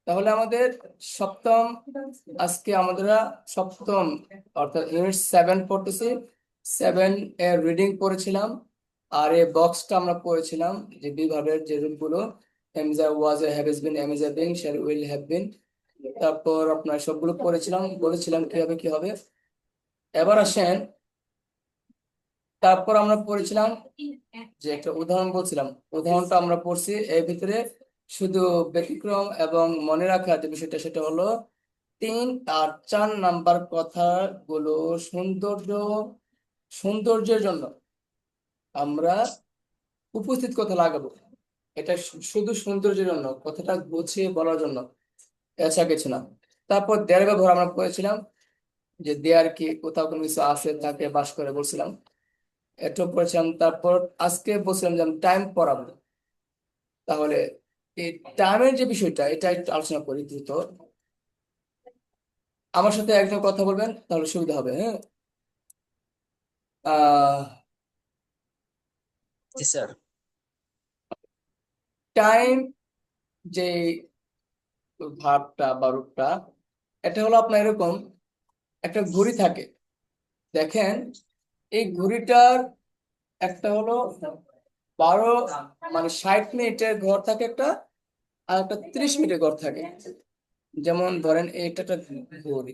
তাহলে আমাদের সপ্তম, আজকে আমরা সপ্তম অর্থাৎ ইউনিট 7 পড়তেছি। 7 এর রিডিং পড়েছিলাম, আর এই বক্সটা আমরা পড়েছিলাম যে বিভাগের যে রূপগুলো, এমজা, was, have been, am is been, shall, will, have been. তারপর আপনার সবগুলো পড়েছিলাম, বলেছিলাম কিভাবে কি হবে। এবার আসেন, তারপর আমরা পড়েছিলাম যে একটা উদাহরণ বলছিলাম, উদাহরণটা আমরা পড়ছি। এর ভিতরে শুধু ব্যতিক্রম এবং মনে রাখার যে বিষয়টা, সেটা হলো 3 আর 4 নাম্বার কথাগুলো সৌন্দর্যের জন্য আমরা উপস্থিত কথা লাগাবো। এটা শুধু সৌন্দর্যের জন্য, কথাটা গুছিয়ে বলার জন্য, এছাড়া কিছু না। তারপর দেয়ার ব্যবহার আমরা পড়েছিলাম, যে দেয়ার কি কোথাও কোনো কিছু আছে, তাকে বাস করে বলছিলাম, এটা পড়েছিলাম। তারপর আজকে বলছিলাম যে আমি টাইম পড়াবো। তাহলে এই টাইমের যে বিষয়টা, এটা একটু আলোচনা করি দ্রুত। আমার সাথে একজন কথা বলবেন, তাহলে সুবিধা হবে। হ্যাঁ, আহ জি স্যার। টাইম যে ভার্বটা বা রূপটা, এটা হলো আপনার এরকম, একটা ঘড়ি থাকে। দেখেন, এই ঘড়িটার একটা হলো 12, মানে 60 মিনিটের ঘর থাকে একটা, আর একটা 30 মিনিটের ঘর থাকে। যেমন ধরেন এটা একটা ঘড়ি,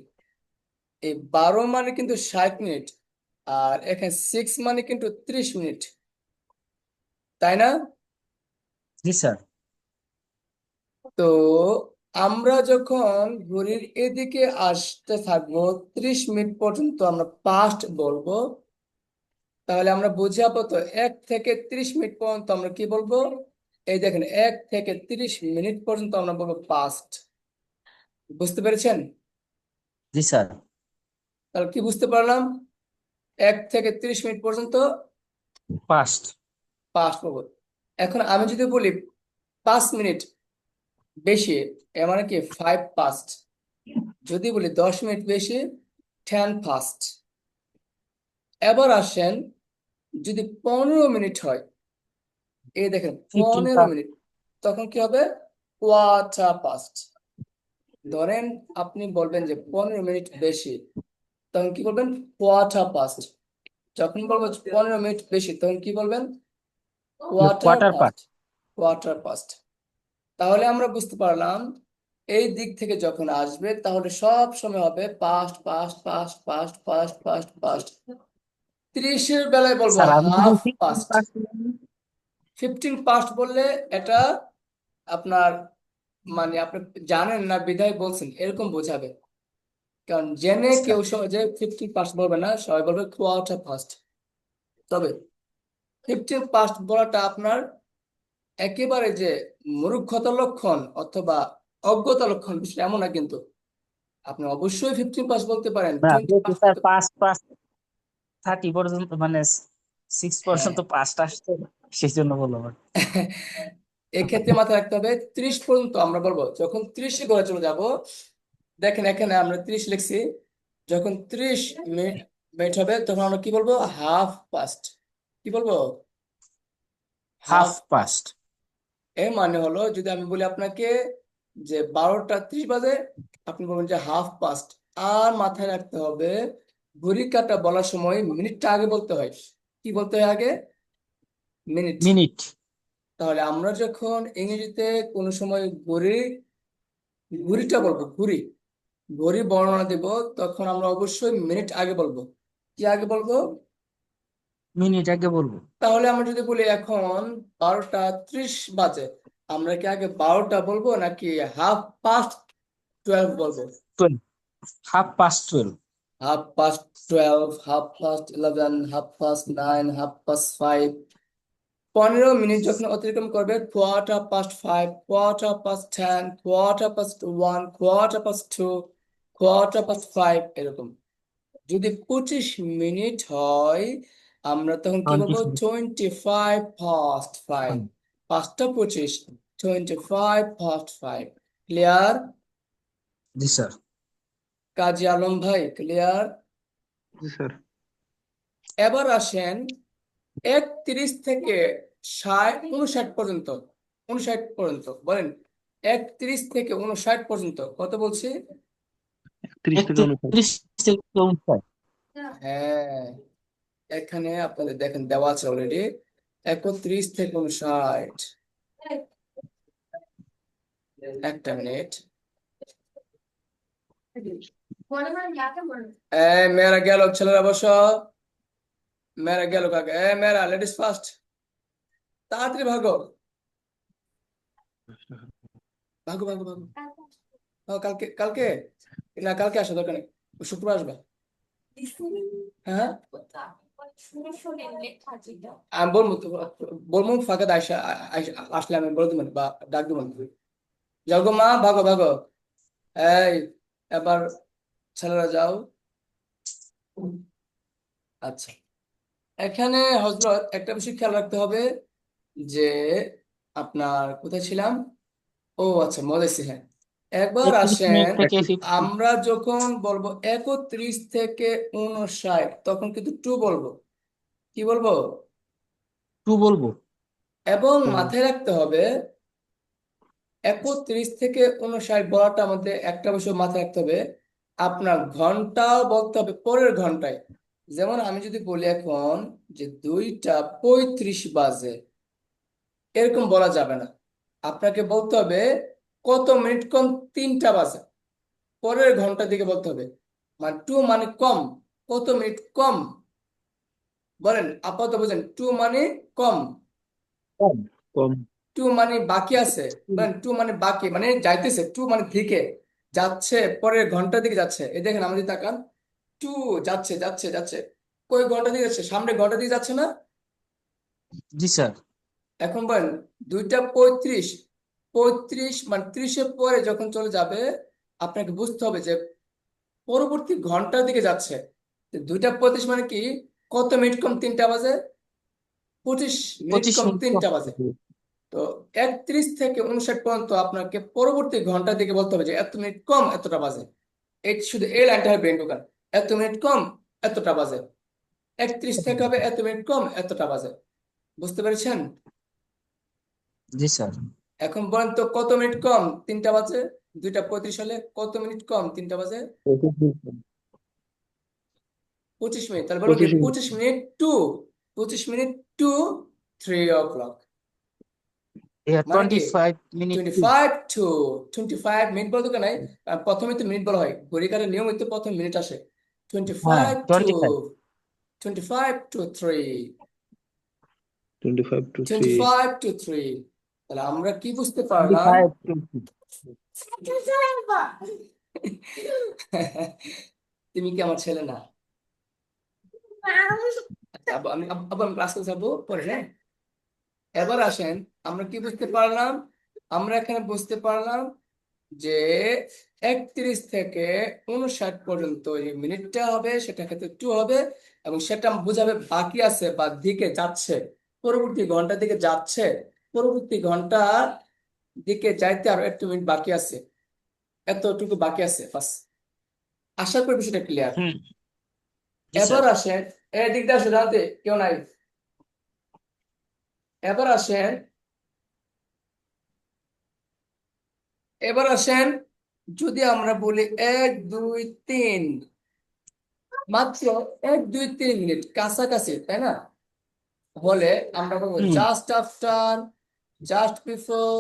এই 12 মানে কিন্তু 60 মিনিট, আর এখানে 6 মানে কিন্তু 30 মিনিট, তাই না? জি স্যার। তো আমরা যখন ঘড়ির এদিকে আসতে থাকবো, 30 মিনিট পর্যন্ত আমরা পাস্ট বলবো। তাহলে আমরা বুঝি আপাতত 1 থেকে 30 মিনিট পর্যন্ত আমরা কি বলবো? এই দেখেন, 1 থেকে 30 মিনিট পর্যন্ত আমরা বলবো পাস্ট। বুঝতে পেরেছেন? জি স্যার। তাহলে কি বুঝতে পারলাম? 1 থেকে 30 মিনিট পর্যন্ত পাস্ট। পাস্ট বলবো। এখন আমি যদি বলি 5 মিনিট বেশি, এর মানে কি 5 পাস্ট। যদি বলি 10 মিনিট বেশি, 10 পাস্ট। এবার আসেন, যদি 15 মিনিট হয়, এই দেখেন 15 15 মিনিট, তখন কি হবে? Quarter past. ধরেন আপনি বলবেন যে 15 মিনিট বেশি, তখন কি বলবেন? Quarter past. যখন বলবো 15 মিনিট বেশি, তখন কি বলবেন? Quarter quarter past. Past. Quarter past. তাহলে আমরা বুঝতে পারলাম, এই দিক থেকে যখন আসবে, তাহলে সব সময় হবে past, past, past, past, past, past, past. 30-এর বেলায় বলবো স্যার আমি যখন হাফ 15 পাস্ট। পাস্ট 15 পাস্ট বললে এটা আপনার, মানে আপনি জানেন না বিধায় বলছেন এরকম বোঝাবে। কারণ জেনে আচ্ছা। কেউ সহজে 15 পাস্ট বলবে না, সবাই বলবে কোয়ার্টার পাস্ট। তবে 15 পাস্ট বলাটা আপনার একেবারে যে মূর্খতার লক্ষণ অথবা অজ্ঞতার লক্ষণ, বিষয়টা এমন না কিন্তু। আপনি অবশ্যই 15 পাস্ট বলতে পারেন, না, 20 পাস্ট স্যার বলতে। 5 30 পর্যন্ত মানে 6 হ্যাঁ, পর্যন্ত পাস্ট আসছে, সেই জন্য বললাম। এক্ষেত্রে মাথায় রাখতে হবে 30 পর্যন্ত আমরা বলবো। যখন 30 ঘরে চলে যাব, দেখেন এখানে আমরা 30 লিখছি, যখন 30 মিনিট মিনিট হবে, তখন আমরা কি বলবো? Half past. কি বলবো? Half half past. পাস্ট। এর মানে হলো, যদি আমি বলি আপনাকে যে 12টা 30 বাজে, আপনি বলবেন যে হাফ পাস্ট। আর মাথায় রাখতে হবে, ঘড়ি কাঁটা বলার সময় মিনিটটা আগে বলতে হয়। কি বলতে হয় আগে? মিনিট। মিনিট। তাহলে আমরা যখন ইংরেজিতে কোনো সময় ঘড়িটা বলবো, ঘড়ি বর্ণনা দেব, তখন আমরা অবশ্যই মিনিট আগে বলবো। কি আগে বলবো? মিনিট আগে বলবো। তাহলে আমরা যদি বলি এখন 12টা 30 বাজে, আমরা কি আগে 12টা বলবো নাকি হাফ পাস্ট 12 বলবো? 12। Half past 12। Half past 12, half past 11, half past 9, half past 5। 15 minute যখন অতিক্রম করবে, quarter past 5, quarter past 10, quarter past 1, quarter past 2, quarter past 5, এরকম। যদি 25 মিনিট হয়, আমরা তখন কি বলবো? 25 past 5। 5টা 25, 25 past 5। ক্লিয়ার? জি স্যার। কাজী আলম ভাই, ক্লিয়ার? জি স্যার। এবার আসেন 31 থেকে 59 পর্যন্ত। 59 পর্যন্ত বলেন। 31 থেকে 59 পর্যন্ত কত বলছি? 31 থেকে 59। 31 থেকে 59। হ্যাঁ, এখানে আপনাদের দেখেন দেওয়া আছে অলরেডি 31 থেকে 59। একটা মিনিট। মেয়েরা গেল, ছেলেরা বসো। মেয়েরা গেল কাকে? মেয়েরা লেডিস ফার্স্ট, তাড়াতাড়ি ভাগো, ভাগো ভাগো ভাগো। কালকে কালকে না, কালকে আসো, দরকার নেই, শুক্রবার আসবে। হ্যাঁ, আমি বলবো তো, বলবো ফাঁকা আইসা আসলে আমি বলে দেবেন বা ডাক দেবেন। যাও গো মা, ভাগো ভাগো। এই, এবার ছেলেরা যাও। আচ্ছা, এখানে হজরত একটা বিষয় খেয়াল রাখতে হবে যে আপনার কোথায় ছিলাম? ও আচ্ছা, বলেছি, হ্যাঁ। একবার 31 মিনিট আসেন, থেকে 50। আমরা যখন বলবো 31 থেকে 59, তখন কিন্তু টু বলবো। কি বলবো? 2 বলবো। এবং মাথায় রাখতে হবে 31 থেকে 59 বলাটা আমাদের একটা বিষয় মাথায় রাখতে হবে, আপনার ঘন্টাও বলতে হবে পরের ঘন্টায়। যেমন আমি যদি বলি এখন যে 2টা 35 বাজে, এরকম বলা যাবে না। আপনাকে বলতে হবে কত মিনিট কম 3টা বাজে, পরের ঘন্টা দিকে বলতে হবে। মানে টু মানে কম, কত মিনিট কম। বলেন আপাতত বুঝেন, টু মানে কম, কম কম। টু মানে বাকি আছে। বলেন টু মানে বাকি, মানে যাইতেছে, টু মানে দিকে যাচ্ছে, পরের ঘন্টার দিকে যাচ্ছে। এই দেখেন আমাদের তাকান, টু যাচ্ছে যাচ্ছে যাচ্ছে, কই ঘন্টা দিকে যাচ্ছে? সামনে ঘন্টা দিকে যাচ্ছে না? জি স্যার। এখন বলেন 2টা 35, 35 মানে 30-এর পরে যখন চলে যাবে, আপনাকে বুঝতে হবে যে পরবর্তী ঘন্টার দিকে যাচ্ছে। 2টা 35 মানে কি? কত মিনিট কম 3টা বাজে? 25 মিনিট 25 কম মিনিট 3টা বাজে। তো 31 থেকে 59 পর্যন্ত আপনাকে পরবর্তী ঘন্টার দিকে বলতে হবে যে এত মিনিট কম এতটা বাজে। এই শুধু এই লাইনটা হবে ব্রেন ঢোকান, এত মিনিট কম এতটা বাজে। 31 থেকে হবে এত মিনিট কম এতটা বাজে। বুঝতে পেরেছেন? জি স্যার। এখন বলেন তো কত মিনিট কম 3টা বাজে? 2টা 35 হলে কত মিনিট কম 3টা বাজে? 25 মিনিট। তাহলে বলবো কি 25 মিনিট। 25 minute two 3 o'clock। মানে কি 25 মিনিট। 25 টু 25 মিনিট বলতে নাই, প্রথমে তো মিনিট বলা হয়, ঘড়িকারের নিয়ম হইতে প্রথম মিনিট আসে। টোয়েন্টি হ্যাঁ, five to 25। 25 to 3, 25 to 3। 25 to 3। তাহলে আমরা কি বুঝতে পারলাম? 25 to 3। তুমি কি আমার ছেলে না? আচ্ছা, আমি ক্লাসে যাবো পরে, হ্যাঁ। এবার আসেন, আমরা কি বুঝতে পারলাম? আমরা এখানে বুঝতে পারলাম যে 31 থেকে 59 পর্যন্ত যে মিনিটটা হবে সেটা ক্ষেত্রে টু হবে, এবং সেটা বোঝাবে বাকি আছে বা দিকে যাচ্ছে, পরবর্তী ঘন্টার দিকে যাচ্ছে, পরবর্তী ঘন্টার দিকে যাইতে আরো একটু মিনিট বাকি আছে, এতটুকু বাকি আছে বাস। আশা করি বিষয়টা ক্লিয়ার। হুম। জি এবার স্যার। আসেন, এদিক দিয়ে আসে, জানতে কেউ নাই। এবার আসেন, এবার আসেন, যদি আমরা বলি 1 2 3, মাত্র 1 2 3 মিনিট কাছাকাছি, তাই না? হলে আমরা বলবো হুম। জাস্ট আফটার, জাস্ট বিফোর,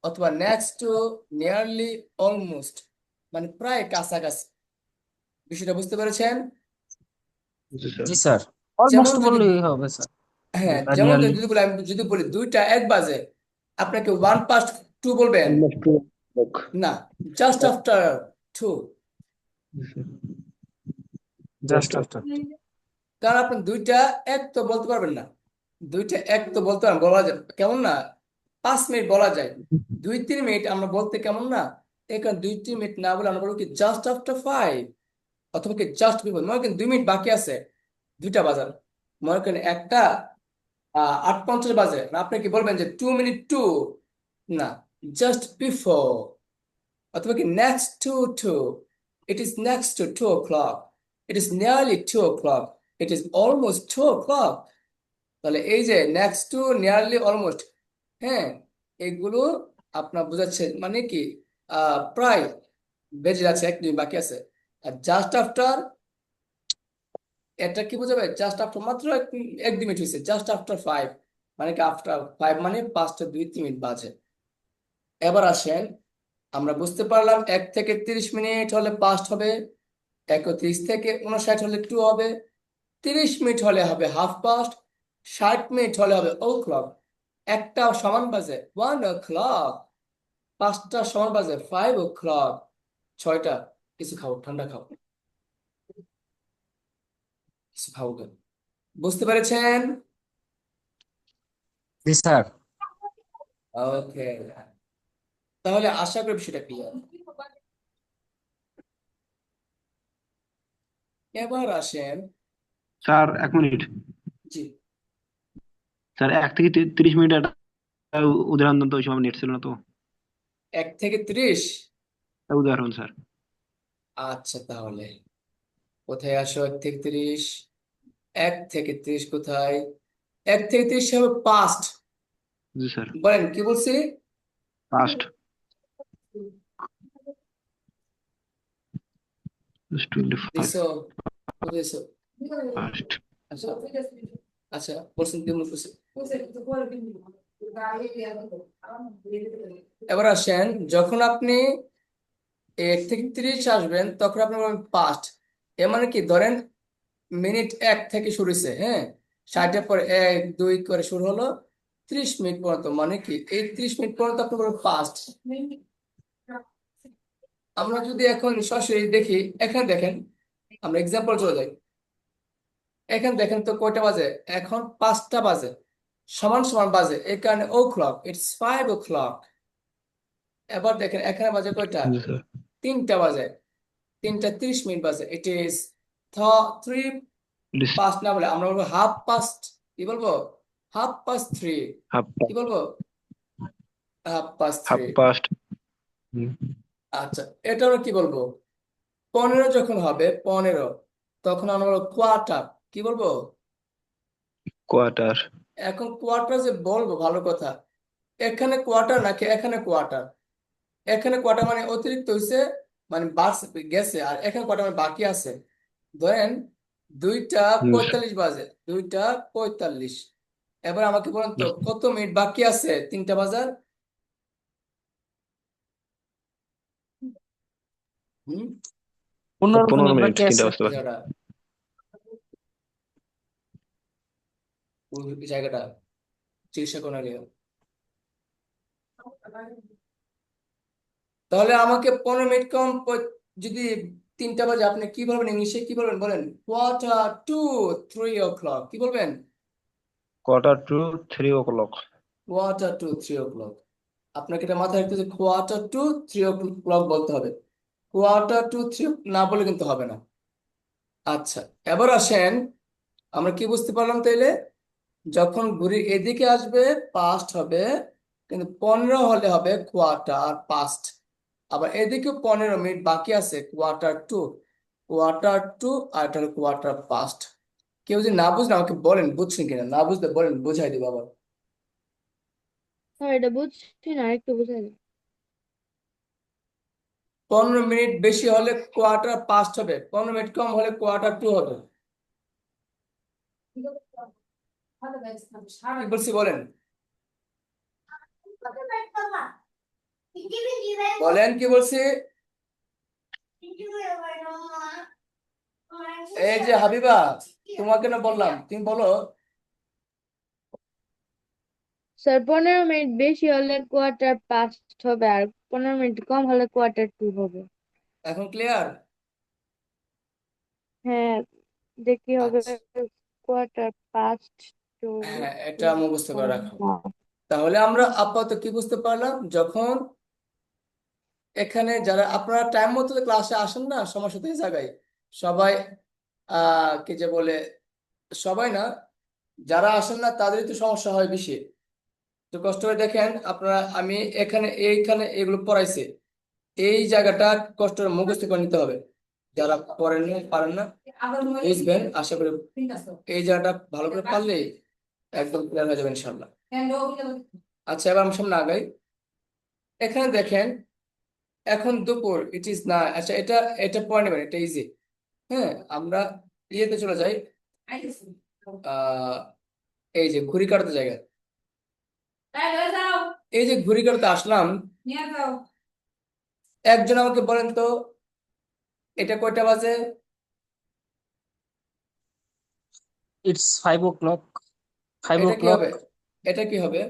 অথবা নেক্সট টু, নিয়ারলি, অলমোস্ট, মানে প্রায় কাছাকাছি। বিষয়টা বুঝতে পেরেছেন? জি স্যার। জি স্যার। যেমন অলমোস্ট যদি, বললেই হবে স্যার। হ্যাঁ, বা যেমন নিয়ারলি। যদি বলি, আমি যদি বলি 2টা 1 বাজে, আপনাকে 1 past 2 বলবেন? Almost 2 o'clock। না, জাস্ট আফটার 2। জি স্যার। Just Just after. কারণ আপনি 2টা 1 তো বলতে পারবেন না, 2টা 1 তো বলতে পারবেন, বলা যায় কেমন না, 5 মিনিট বলা যায়, 2 3 মিনিট আমরা বলতে কেমন না। এখানে 2 3 মিনিট না বলে আমরা বলবো কি জাস্ট আফটার 5, অথবা কি জাস্ট বিফোর। মনে করেন 2 মিনিট বাকি আছে 2টা বাজার, মনে করেন 1টা 8:50 বাজে, না আপনি কি বলবেন যে 2 মিনিট টু? না, জাস্ট বিফোর, অথবা কি next to, it is next to 2 o'clock, it is nearly 2 o'clock, it is almost 2 o'clock। তাহলে এই যে নেক্সট টু, নিয়ারলি, অলমোস্ট, হ্যাঁ, এগুলো আপনার বোঝাচ্ছে মানে কি প্রায় বেজে যাচ্ছে, 1 মিনিট বাকি আছে। আর জাস্ট আফটার, এটা কি বোঝাবে? জাস্ট আফটার, মাত্র 1 2 মিনিট হয়েছে, জাস্ট আফটার 5, মানে কি আফটার 5 মানে 5টা 2 3 মিনিট বাজে। এবার আসেন, আমরা বুঝতে পারলাম 1 থেকে 30 মিনিট হলে পাস্ট হবে, 31 থেকে 59 হলে টু হবে, 30 মিনিট হলে হবে হাফ পাস্ট, 60 মিনিট হলে হবে ও ক্লক, একটা সমান বাজে 1 o'clock, 5টা সমান বাজে 5 o'clock, 6টা কিছু খাও, ঠান্ডা খাও, কিছু খাও কেন? বুঝতে পেরেছেন? জি স্যার। ওকে, তাহলে আশা করি বিষয়টা ক্লিয়ার। এবার আসেন, স্যার 1 মিনিট। জি, স্যার 1 থেকে 30 মিনিট একটা উদাহরণ দেন তো, ওই সময় নেট ছিল না তো। 1 থেকে 30। উদাহরণ স্যার। আচ্ছা, তাহলে কোথায় আসো 1 থেকে 30? 1 থেকে 30 কোথায়? 1 থেকে 30 হবে পাস্ট। জি স্যার। বলেন কি বলছি? পাস্ট 25 দিছো, বুঝেছো? পাস্ট। আচ্ছা, আচ্ছা, বলছেন কি মনে করছে? এবার আসেন, যখন আপনি 1 থেকে 30 আসবেন তখন আপনি বলবেন পাস্ট। এর মানে কি, ধরেন মিনিট 1 থেকে শুরু হয়েছে, হ্যাঁ, 60-এর পরে 1 2 করে শুরু হলো, 30 মিনিট পর্যন্ত, মানে কি এই 30 মিনিট পর্যন্ত আপনি বলবেন পাস্ট। আমরা যদি এখন সরাসরি দেখি, এখানে দেখেন, আমরা এক্সাম্পল চলে যাই। এখানে দেখেন তো কয়টা বাজে, এখন 5টা বাজে, সমান সমান বাজে, এই কারণে ও ক্লক, ইটস 5 o'clock। এবার দেখেন এখানে বাজে কয়টা, জি স্যার। 3টা বাজে, 3টা 30 মিনিট বাজে, ইট ইজ থ্রি পাস্ট, না বলে আমরা বলবো হাফ পাস্ট। কি বলবো? Half past 3। হাফ কি বলবো? Half past half 3। পাস্ট। আচ্ছা, এটা আমরা কি বলবো? 15 যখন হবে, 15, তখন আমরা বলবো কোয়ার্টার। কি বলবো? কোয়ার্টার। এখন কোয়ার্টার যে বলবো, ভালো কথা, এখানে কোয়ার্টার নাকি এখানে কোয়ার্টার? এখানে কোয়ার্টার মানে অতিরিক্ত হয়েছে, মানে বাস গেছে, আর এখানে কোয়ার্টার মানে বাকি আছে। ধরেন 2টা 45 বাজে, 2টা 45। এবার আমাকে বলেন তো কত মিনিট বাকি আছে 3টা বাজার? হুম, 15 মিনিট 15 মিনিট বাকি 3টা আছে। বুঝতে এই পারছি। জায়গাটা, ওই জায়গাটা চিকিৎসা করে নিও। তাহলে আমাকে 15 মিনিট কম যদি 3টা বাজে, আপনি কি বলবেন ইংলিশে? কি বলবেন বলেন? Quarter to 3 o'clock। কি বলবেন? Quarter to 3 o'clock। Quarter to 3 o'clock। আপনাকে এটা মাথায় রাখতে হবে, Quarter to 3 o'clock বলতে হবে, Quarter to 3 না বলে কিন্তু হবে না। আচ্ছা, এবার আসেন, আমরা কি বুঝতে পারলাম তাইলে? যখন ঘড়ি এদিকে আসবে পাস্ট হবে, কিন্তু 15 হলে হবে কোয়ার্টার পাস্ট। আবার এদিকে 15 মিনিট বাকি আছে, কোয়ার্টার টু, আর এটা হলো কোয়ার্টার পাস্ট। কেউ যদি না বুঝলে আমাকে বলেন, বুঝছেন কিনা, না বুঝলে বলেন, বুঝাই দিব আবার। স্যার এটা বুঝছি না, একটু বুঝাই দিন। 15 মিনিট বেশি হলে কোয়ার্টার পাস্ট হবে, 15 মিনিট কম হলে কোয়ার্টার 2 হবে। কি বলছি বলেন? বলেন কি বলছি? এই যে হাবিবা, তোমাকে না বললাম, তুমি বলো। স্যার 15 মিনিট বেশি হলে কোয়ার্টার পাস্ট হবে, আর 15 মিনিট কম হলে কোয়ার্টার 2 হবে। এখন ক্লিয়ার? হ্যাঁ, দেখি হবে আচ্ছা, কোয়ার্টার পাস্ট টু হ্যাঁ, এটা মুখস্থ করে রাখো। না। তাহলে আমরা আপাতত কি বুঝতে পারলাম, যখন এখানে যারা আপনারা টাইম মতো ক্লাসে আসেন না, সমস্যা তো এই জায়গায়, সবাই কি যে বলে, সবাই না, যারা আসেন না তাদেরই তো সমস্যা হয় বেশি। তো কষ্ট করে দেখেন আপনারা, আমি এইখানে এগুলো পড়াইছি, এই জায়গাটা কষ্ট করে মুখস্থ করে নিতে হবে। যারা পড়েন না, পারেন না, বুঝবেন আশা করি, এই জায়গাটা ভালো করে পারলে একদম ক্লিয়ার হয়ে যাবে ইনশাল্লাহ। আচ্ছা, এবার আমি সামনে আগাই। এখানে দেখেন, এখন দুপুর, ইট ইজ না, আচ্ছা এটা এটা পরে নেবেন, এটা ইজি। হ্যাঁ, আমরা ইয়েতে চলে যাই। আহ এই যে ঘড়ি কাটাতে জায়গা, এই যে ঘড়ি কাটাতে আসলাম, একজন আমাকে বলেন তো এটা কয়টা বাজে? It's 5 o'clock. Five এটা কি o'clock. হবে? এটা কি হবে?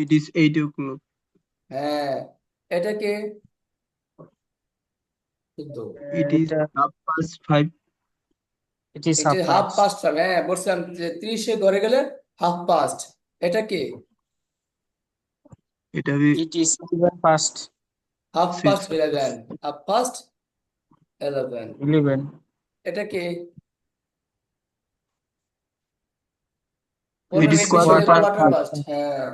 It is 8 o'clock. হ্যাঁ, এটা কি? কিন্তু It is এটা 5:30. it is এটা half হাফ past. পাস্ট হবে। হ্যাঁ, বলছিলাম যে 30-এ ঘরে গেলে হাফ পাস্ট। এটা কি? এটা হবে It is 7 past. Half six. Past 11, half past 11। 11. এটা কি? It 15 is মিনিট বেশি হলে quarter Quarter quarter past. Past. হ্যাঁ,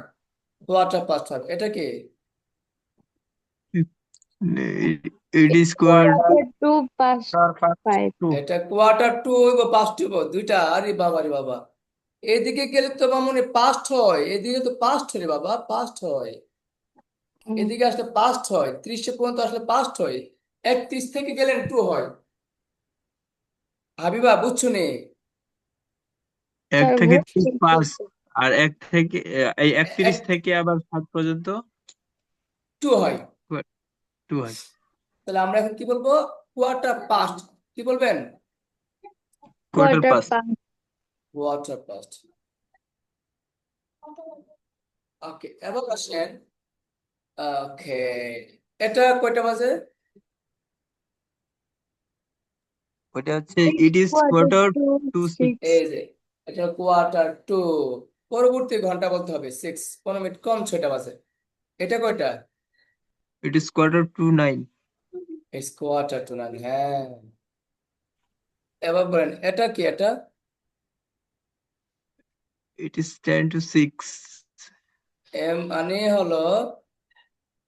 কোয়ার্টার পাস্ট হবে। এটা কি? It is Quarter to past Quarter past 5. 2. এটা কোয়ার্টার টু হইব, পাস্ট হইব, দুইটা। আরে বাবা রে বাবা, এদিকে গেলে তো মামুনি পাস্ট হয়, এদিকে তো পাস্ট হয় রে বাবা, পাস্ট হয়। এদিকে আসলে পাস্ট হয়, 30 পর্যন্ত আসলে পাস্ট হয়। 31 থেকে গেলেন টু হয়। হাবিবা, বুঝছো নি? এক স্যার থেকে 30 বুঝছি পাস, আর এক থেকে এই 31 এক থেকে আবার 7 পর্যন্ত টু হয়। 2 হয়। তাহলে আমরা এখন কি বলবো? Quarter past. কি বলবেন? Quarter quarter pass. past. Quarter past. ওকে, এবার আসেন। ওকে, এটা কয়টা বাজে? ওটা হচ্ছে it is Quarter quarter to two 6। 6. এই যে এটা কোয়ার্টার টু। পরবর্তী ঘন্টা বলতে হবে 6, 15 মিনিট কম 6টা বাজে। এটা কয়টা? It is quarter to 9। It's quarter to 9। হ্যাঁ, এবার বলেন এটা কি? এটা ইট ইজ 10 to 6। এম মানে হলো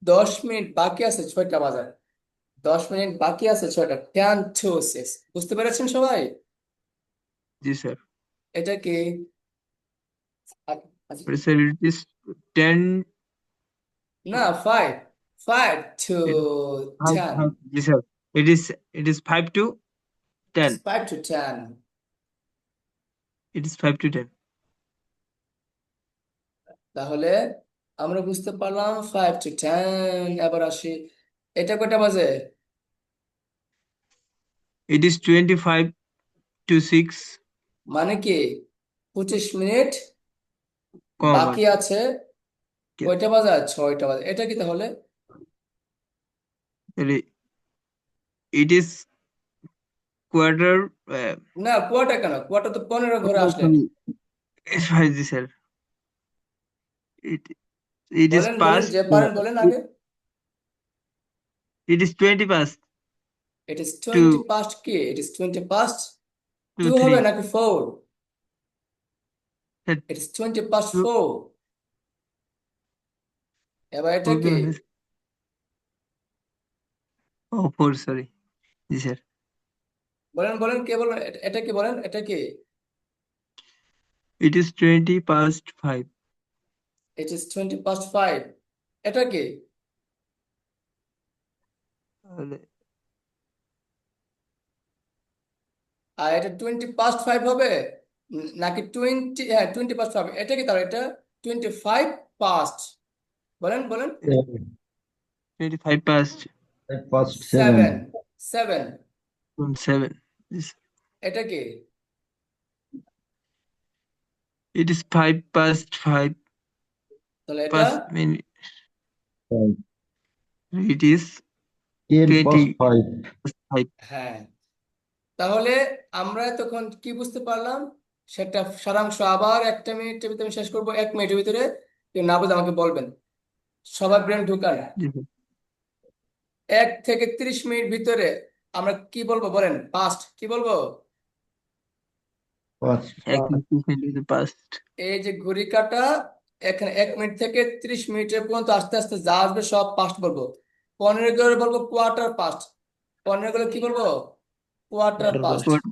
10 মিনিট বাকি আছে 6টা বাজার। 10 মিনিট বাকি আছে 6টা, 10 to 6। বুঝতে পেরেছেন সবাই? জি স্যার। এটা কি? আচ্ছা, স্যার ইট ইজ 10। না, 5, 5 to Five, 10। five. G sir. It is 5 to 10. It's 5 to 10। It is 5 to 10. তাহলে আমরা বুঝতে পারলাম 5 to 10। এবার আসি, এটা কয়টা বাজে? It is 25 to 6, মানে কি 25 মিনিট কম বাকি আছে। আছে। কয়টা বাজে? 6টা বাজে। এটা কি তাহলে? It is quarter. না, কোয়াটা কেন? কোয়াটা তো 15 ঘরে আসলেন। Sorry, G sir. It it is বলেন বলেন, past. যে পারেন বলেন আগে। It is 20 past It is to 20 past কি? It is 20 past 2 হবে 3. নাকি 4? Sir, It is 20 past two 4। এবার এটা 4 কি? Oh, 4, sorry. জি স্যার। বলেন বলেন, কে বলেন? এটা কি বলেন? এটা কি? It is 20 past 5. It is 20 past 5। এটা কি? আর এটা 20 past 5 হবে নাকি 20? হ্যাঁ, 20 past 5। এটা কি তাহলে? এটা 25 past। বলেন বলেন। 25 past Past 7, 7. 7। 7. Yes. এটা কি? It is 5 past 5 তাহলে এটা past minute. 5. It is 10 past 20 5. past 5. হ্যাঁ। তাহলে আমরা তখন কি বুঝতে পারলাম সেটা সারাংশ আবার 1 মিনিটের ভিতরে আমি শেষ করবো। 1 মিনিটের ভিতরে কেউ না বুঝে আমাকে বলবেন। সবার ব্রেন ঢুকান। জি স্যার। 1 থেকে 30 মিনিট ভিতরে আমরা কি বলবো বলেন? পাস্ট কি বলবো? Past. 1 minute past. এই যে ঘড়ি কাটা, এখানে 1 মিনিট থেকে 30 মিনিটের পর্যন্ত আস্তে আস্তে যা আসবে সব পাস্ট বলবো। 15 করে বলবো কোয়ার্টার পাস্ট। 15 করে কি বলবো? Quarter Quarter past. past.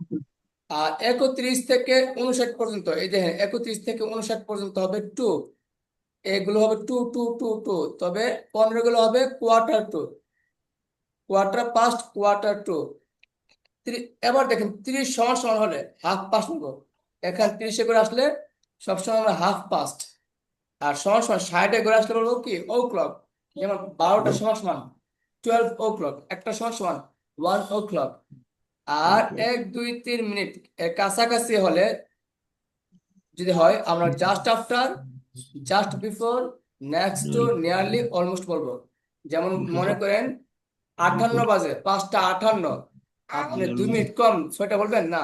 আর 31 থেকে 59 পর্যন্ত, এই যে হ্যাঁ, 31 থেকে 59 পর্যন্ত হবে টু। এগুলো হবে টু টু টু টু, তবে 15 গুলো হবে quarter to, quarter past, quarter to. এবার দেখেন 30 সমান সমান হলে হাফ পাস্ট নেবো। এখানে 30 করে আসলে সবসময় আমরা হাফ পাস্ট, আর সমান সমান 60 করে আসলে বলবো কি ও ক্লক। যেমন 12টা সমান সমান 12 o'clock, একটা সমান সমান 1 o'clock। আর 1 2 3 মিনিট এর কাছাকাছি হলে যদি হয় আমরা just after, just before, next to, nearly, almost বলবো। যেমন মনে করেন 58 বাজে, 5টা 58, আপনি 2 মিনিট কম 6টা বলবেন না,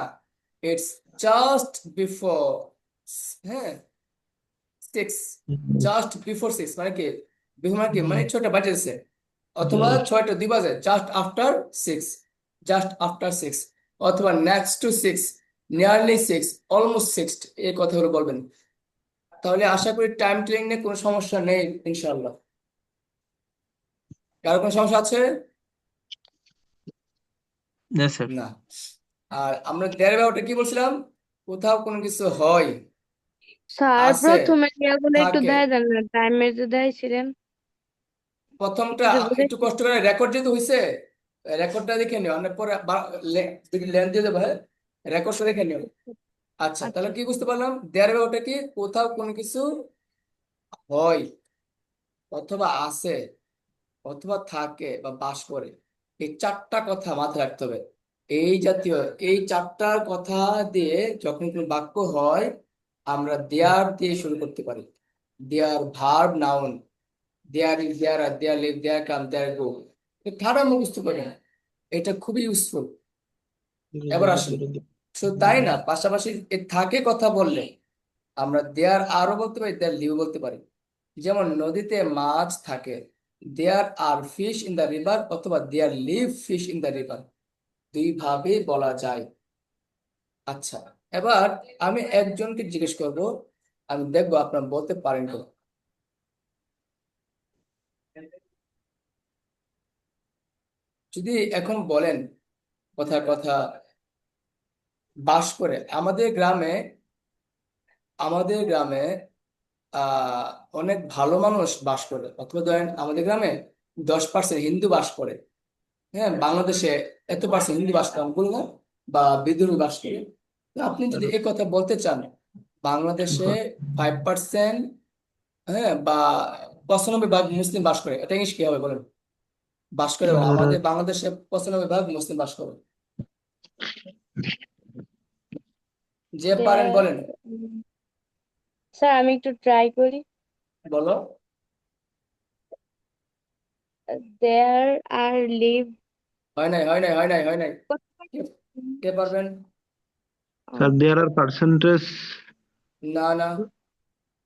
ইটস জাস্ট বিফোর, হ্যাঁ 6, জাস্ট বিফোর 6 মানে কি, বিফোর মানে কি মানে 6টা বাজেছে, অথবা 6টা 2 বাজে, জাস্ট আফটার 6, জাস্ট আফটার 6, অথবা নেক্সট টু 6, নিয়ারলি 6, অলমোস্ট 6, এই কথাগুলো বলবেন। তাহলে আশা করি টাইম ট্রেনিং নিয়ে কোনো সমস্যা নেই ইনশাল্লাহ। কারো কোনো সমস্যা আছে? Yes, sir. না। আর আমরা দেড় ব্যাপারটা কি বলছিলাম, কোথাও কোনো কিছু হয়, স্যার আছে, প্রথমে ইয়াগুলো একটু থাকে, দেয় দেন না, টাইমের যে দিয়েছিলেন প্রথমটা একটু যে একটু বুঝাই। কষ্ট করে রেকর্ড যেহেতু হয়েছে, রেকর্ডটা দেখে নিও, আমরা পরে লেন দিয়ে দেবো, হ্যাঁ, রেকর্ডটা দেখে নিও। আচ্ছা, তাহলে আচ্ছা কি বুঝতে পারলাম, দেড় ব্যাপারটা কি, কোথাও কোনো কিছু হয়, অথবা আছে, অথবা থাকে বা বাস করে, এই 4টা কথা মাথায় রাখতে হবে। এই জাতীয় এই 4টার কথা দিয়ে যখন কোনো বাক্য হয়, আমরা দেয়ার দিয়ে শুরু করতে পারি। There verb noun, there is, there are, there live, there come, there go, ধারা মুখস্থ করে, এটা খুবই ইউজফুল। এবার আসুন, শুধু তাই না, পাশাপাশি এ থাকে কথা বললে আমরা দেয়ার আরও বলতে পারি, দেয়ার লিভ বলতে পারি। যেমন নদীতে মাছ থাকে, there are fish in the river, অথবা there live fish in the river, দুই ভাবে বলা যায়। আচ্ছা, এবার আমি একজনকে জিজ্ঞেস করব, আমি দেখবো আপনার বলতে পারেন তো। যদি এখন বলেন কথার কথা, বাস করে আমাদের গ্রামে আহ অনেক ভালো মানুষ বাস করে, অথবা ধরেন আমাদের গ্রামে 10% হিন্দু বাস করে, হ্যাঁ, বাংলাদেশে এত পার্সেন্ট হিন্দু বাস করে, আমি বলি না, বা বিদ্রোহী বাস করে। তো আপনি যদি এই কথা বলতে চান, বাংলাদেশে 5%, হ্যাঁ, বা 95 ভাগ মুসলিম বাস করে, এটা ইংলিশ কি হবে বলেন? বাস করে, আমাদের বাংলাদেশে 95 ভাগ মুসলিম বাস করে। যে পারেন There, বলেন, স্যার আমি একটু ট্রাই করি। বলো। There are live. হয় নাই। কে কে পারবেন? Sir there are percentage. না না,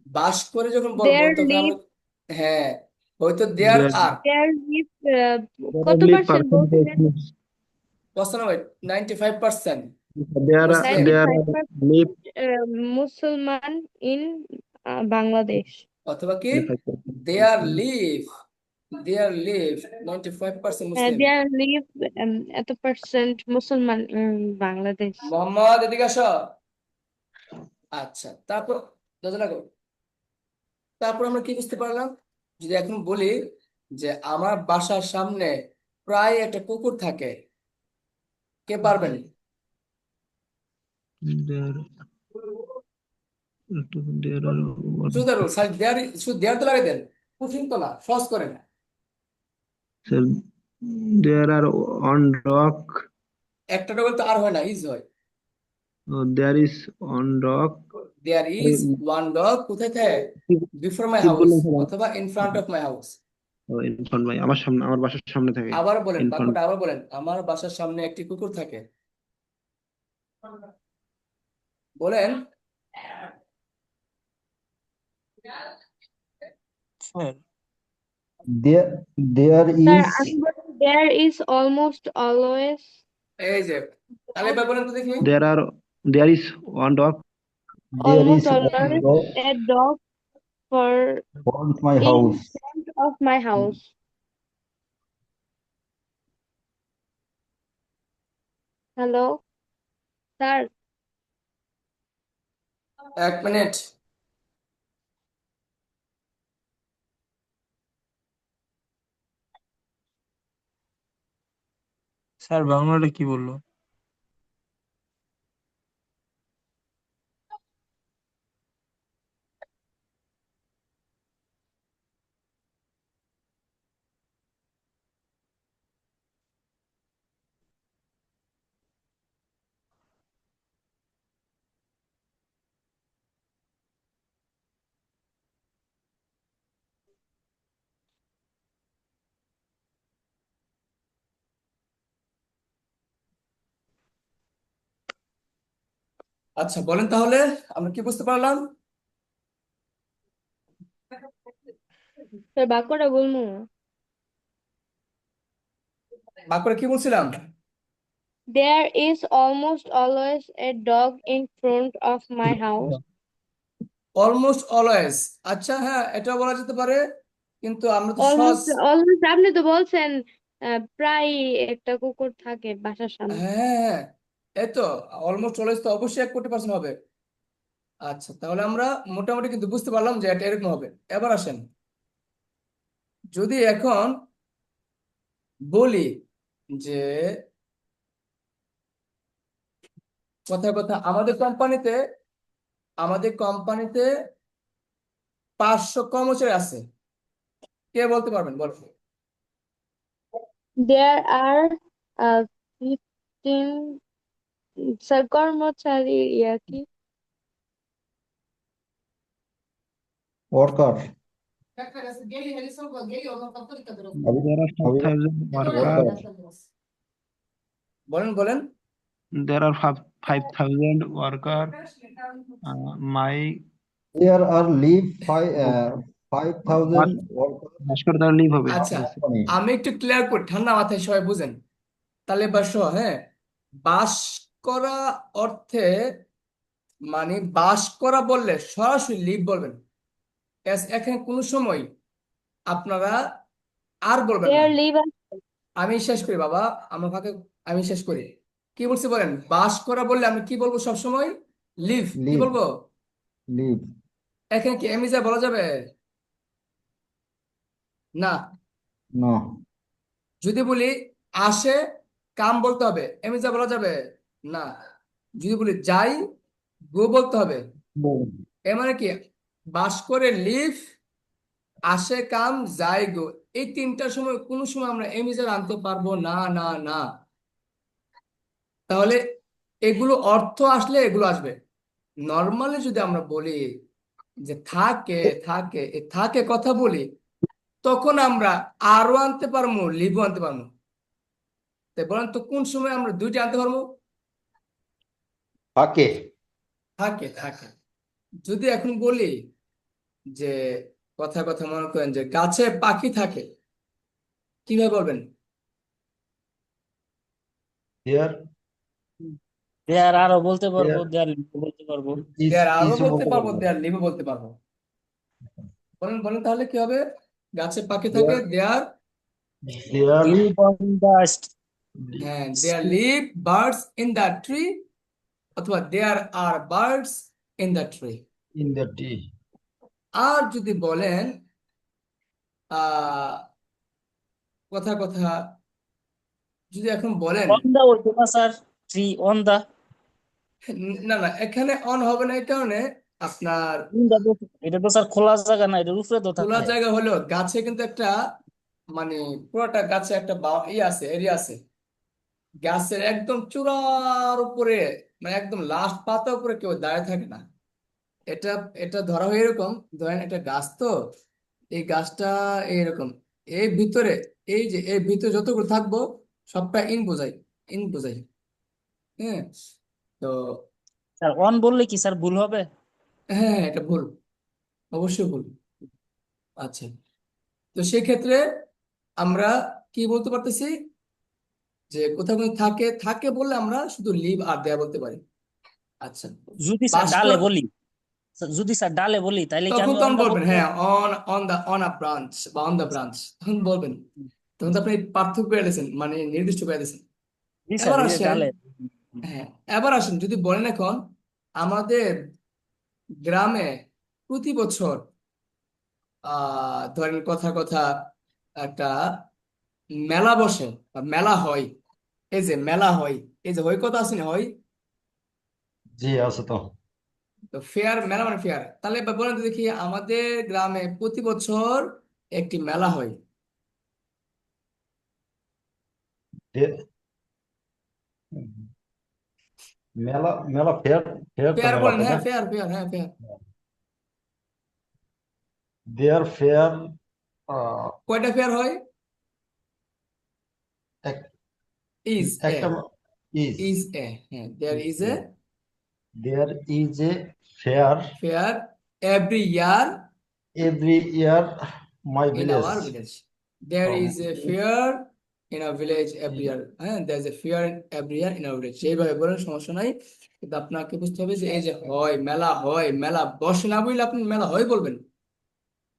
বাস করে যখন বলবো There তখন আমরা, live. হ্যাঁ, হয়তো দেয়ার দেয়ার আর There live. দেয়ার কত লিভ পার্সেন্ট পার্সেন্টেজ, বলছিলেন? 95% দেয়ার মুসলিম, দেয়ার 95% লিভ মুসলমান ইন বাংলাদেশ। অথবা কি, 5%। There live, there live 95% Muslim. There live এত পার্সেন্ট মুসলমান ইন বাংলাদেশ। মোহাম্মদ এদিকে আসো। আচ্ছা, তারপর যোজনা করো। তারপর আমরা কি বুঝতে পারলাম, যদি এখন বলি যে আমার বাসার সামনে প্রায় একটা কুকুর থাকে, কে পারবেন? দেয়ার দেয়ার আর শুধু দেয়ার, দেয়ার, শুধু দেয়ার তো লাগাই দেন, কঠিন তো না, সহজ করেন। Sir there are on rock, একটা ডবল তো আর হয় না, ইজ হয়। There is on rock. There is one dog, কোথায় থাকে? বিফোর মাই কি হাউস, বললেন স্যার? অথবা in front of my house. Irfan ভাই আমার সামনে, আমার বাসার সামনে থাকে। আবার বলেন, ইরফান বাক্যটা আবার বলেন, আমার বাসার সামনে একটি কুকুর থাকে, বলেন। Sir. There স্যার is আমি বলি there is almost always. এই যে, তাহলে এবার বলেন তো দেখি। There are there is one dog. there Almost is one always dog a dog for front my in house. front of my house. Hello sir. 1 minute. Sir বাংলাটা কি বললো? আচ্ছা বলেন তাহলে, আমরা কি বুঝতে পারলাম? স্যার বাক্যটা বলবো? বাক্যটা কি বলছিলাম? There is almost always a dog in front of my house. Almost always, আচ্ছা হ্যাঁ এটা বলা যেতে পারে, কিন্তু আমরা তো সহজ। অলমোস্ট অলমোস্ট আপনি তো বলছেন প্রায় একটা কুকুর থাকে বাসার সামনে। হ্যাঁ হ্যাঁ হ্যাঁ, এই তো অলমোস্ট অলওয়েজ তো অবশ্যই 1 কোটি% হবে। আচ্ছা তাহলে আমরা মোটামুটি কিন্তু বুঝতে পারলাম যে এটা এরকম হবে। এবার আসেন, যদি এখন বলি যে কথায় কথা আমাদের কোম্পানিতে 500 কর্মচারী আছে, কে বলতে পারবেন বলো? There are 15 স্যার কর্মচারী কি Worker. अभी there are अभी 5,000 workers. worker. বলেন বলেন। There are 5,000 workers. My There are leave 5,000 workers ভাস্কর তার লিভ হবে। আচ্ছা Yes. company. আমি একটু ক্লিয়ার করি, ঠান্ডা মাথায় সবাই বুঝেন, তাহলে বা সহ হ্যাঁ, বাস করা অর্থে মানে বাস করা বললে সরাসরি লিভ বলবেন। এখানে কোনো সময় আপনারা আর বলবেন না। দেয়ার লিভ আমি শেষ করি বাবা, আমার ফাঁকে আমি শেষ করি। কি বলছি বলেন, বাস করা বললে আমি কি বলবো সব সময়? লিভ। কি Leave. বলবো? Leave. এখানে কি এমিজা বলা যাবে? না। No. যদি বলি আসে, কাম বলতে হবে, এমিজা বলা যাবে? না। যদি বলি যাই, গো বলতে হবে। এ মানে কি, বাস করে লিভ, আসে কাম, যাই গো, এই তিনটার সময় কোনো সময় আমরা এমিজা আনতে পারবো না না না। তাহলে এগুলো অর্থ আসলে এগুলো আসবে। নর্মালি যদি আমরা বলি যে থাকে থাকে এ থাকে কথা বলি, তখন আমরা আরও আনতে পারবো, লিভও আনতে পারবো। তাই বলেন তো কোন সময় আমরা দুইটা আনতে পারবো? থাকে। থাকে থাকে। যদি এখন বলি যে কথা কথা মনে করেন যে গাছে পাখি থাকে, কিভাবে বলবেন? There, দেয়ার আরো বলতে পারবো, there দেয়ার বলতে পারবো। is দেয়ার আরো is বলতে বলতে পারবো, পারবো। দেয়ার লিভও বলতে পারবো। বলেন বলেন তাহলে কি হবে? গাছে পাখি থাকে, There, there, there live on the হ্যাঁ there live birds in the tree, অথবা there are birds in the tree. in the tea. আর যদি বলেন আহ কথা কথা, যদি এখন বলেন অন দা হইতো না স্যার, ট্রি অন দা। না না, এখানে অন হবে না, এই কারণে আপনার এটা তো স্যার খোলা জায়গা না, এটার উপরে তো খোলা থাকে। জায়গা হলো, গাছে কিন্তু একটা মানে পুরোটা গাছে একটা আছে, এরিয়া আছে, গাছের একদম চূড়ার উপরে, মানে একদম লাস্ট পাতার উপরে কেউ দাঁড়িয়ে থাকে না। এটা এটা ধরা হয় এরকম, ধরেন একটা গাছ তো, এই গাছটা এইরকম, এই ভিতরে, এই যে এর ভিতরে যতগুলো থাকবো সবটা ইন বোঝাই। হ্যাঁ তো স্যার অন বললে কি স্যার ভুল হবে? হ্যাঁ হ্যাঁ, এটা ভুল, অবশ্যই ভুল। আচ্ছা, তো সেক্ষেত্রে আমরা কি বলতে পারতেছি যে কোথাও কোনো থাকে থাকে বললে আমরা শুধু লিভ আর দেয়া বলতে পারি। আচ্ছা, যদি স্যার বাস ডালে কর, বলি, যদি স্যার ডালে বলি তাহলে কি তখন আমি তখন অন দা বলবেন বলতে হ্যাঁ পারবো? অন আ ব্রাঞ্চ বা অন দ্য ব্রাঞ্চ, তখন বলবেন। তখন তো আপনি পার্থক্য করে দিয়েছেন, মানে নির্দিষ্ট করে দিয়েছেন। জি স্যার, এবার এই যে আসেন, ডালে। হ্যাঁ এবার আসেন, যদি বলেন এখন আমাদের গ্রামে প্রতি বছর ধরেন কথা কথা একটা মেলা বসে বা মেলা হয়, এই যে মেলা হয়, এই যে হয় কত আছে না হয়, জি আছে তো। তো ফেয়ার, মেলা মানে ফেয়ার। তাহলে এবার বলেন তো দেখি, আমাদের গ্রামে প্রতি বছর একটি মেলা হয়। দে- মেলা মেলা ফেয়ার, ফেয়ার তো ফেয়ার মেলা বলেন, তাই না? হ্যাঁ ফেয়ার, ফেয়ার, হ্যাঁ ফেয়ার। দেয়ার ফেয়ার কয়টা ফেয়ার হয়? ইজ এ, একটা ইজ ইজ এ, হ্যাঁ, there is a there is a fair fair every year every year my in village. our village. There is a fair in our village every year. হ্যাঁ, there is a fair every year in our village. এইভাবে বলেন, সমস্যা নাই, কিন্তু আপনাকে বুঝতে হবে যে এই যে হয়, মেলা হয়, মেলা বসে না বললে আপনি মেলা হয় বলবেন।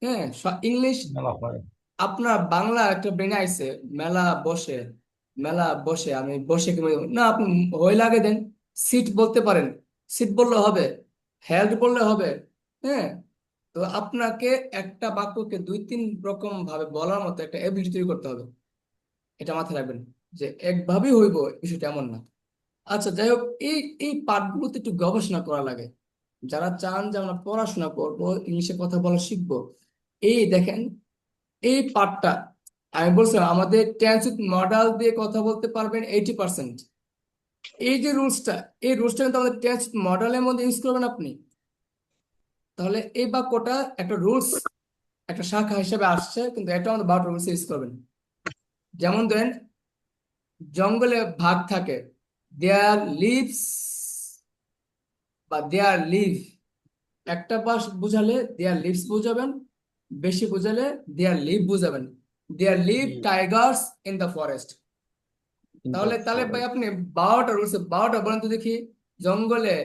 হ্যাঁ, ইংলিশ, মেলা হয়। আপনার বাংলা একটা ব্রেনে আইছে, মেলা বসে, মেলা বসে, আমি বসে কি বলবো? না, আপনি হয় লাগে দেন, সিট বলতে পারেন, সিট বললে হবে, হেল্ড বললে হবে। হ্যাঁ, তো আপনাকে একটা বাক্যকে দুই তিন রকম ভাবে বলার মতো একটা এবিলিটি তৈরি করতে হবে। এটা মাথায় রাখবেন যে একভাবেই হইব, বিষয়টা এমন না। আচ্ছা, যাই হোক, এই এই পাঠগুলোতে একটু গবেষণা করা লাগে। যারা চান যে আমরা পড়াশোনা করব, ইংলিশে কথা বলা শিখবো, এই দেখেন, এই পার্টটা আমি বলছিলাম আমাদের টেন্স উইথ মডেল দিয়ে কথা বলতে পারবেন 80%। এই যে রুলসটা, এই রুলসটা কিন্তু আমাদের টেন্স উইথ মডেলের মধ্যে ইউজ করবেন আপনি। তাহলে এই বাক্যটা একটা রুলস, একটা শাখা হিসেবে আসছে, কিন্তু এটা আমাদের 12টা রুলস ইউজ করবেন। যেমন ধরেন, জঙ্গলে ভাগ থাকে, দেয়ার লিভস বা দেয়ার লিভ, একটা পাশ বুঝালে দেয়ার লিভস বুঝাবেন, বেশি বুঝালে দেয়ার লিভ বুঝাবেন। There live tigers in the forest. তাহলে তাহলে ভাই আপনি 12টা রুলস, 12টা বলেন তো দেখি, জঙ্গলে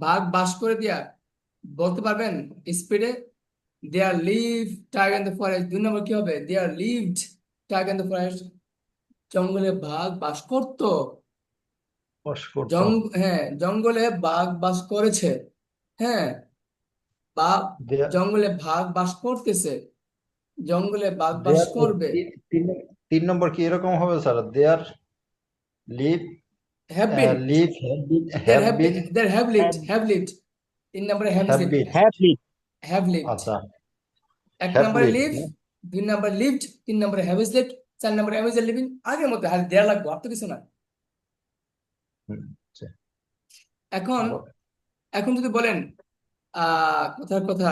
বাঘ বাস করে দিয়া বলতে পারবেন স্পিডে? There live tiger in the forest. 2 নম্বর কি হবে? There lived tiger in the forest. জঙ্গলে বাঘ বাস করতো। বাস করতো। হ্যাঁ, জঙ্গলে বাঘ বাস করেছে। হ্যাঁ, বা দেয়ার জঙ্গলে বাঘ বাস করতেছে, জঙ্গলে বাঘ বাস দেয়ার করবে। তিন তিন নম্বর কি এরকম হবে sir? There live have been, live there have have been there have lived, have lived. 3 নম্বরে have have lived, been. Happy have lived. আচ্ছা, 1 হ্যাভ নম্বরে লিভ। লিভ, 2 নম্বরে লিভড, 3 নম্বরে হ্যাভ ইজ লিভড, 4 নম্বরে হ্যাভ ইজ লিভিং। আগের মতো হাল দেয়া লাগবে, আর তো কিছু না। এখন, এখন যদি বলেন কথার কথা,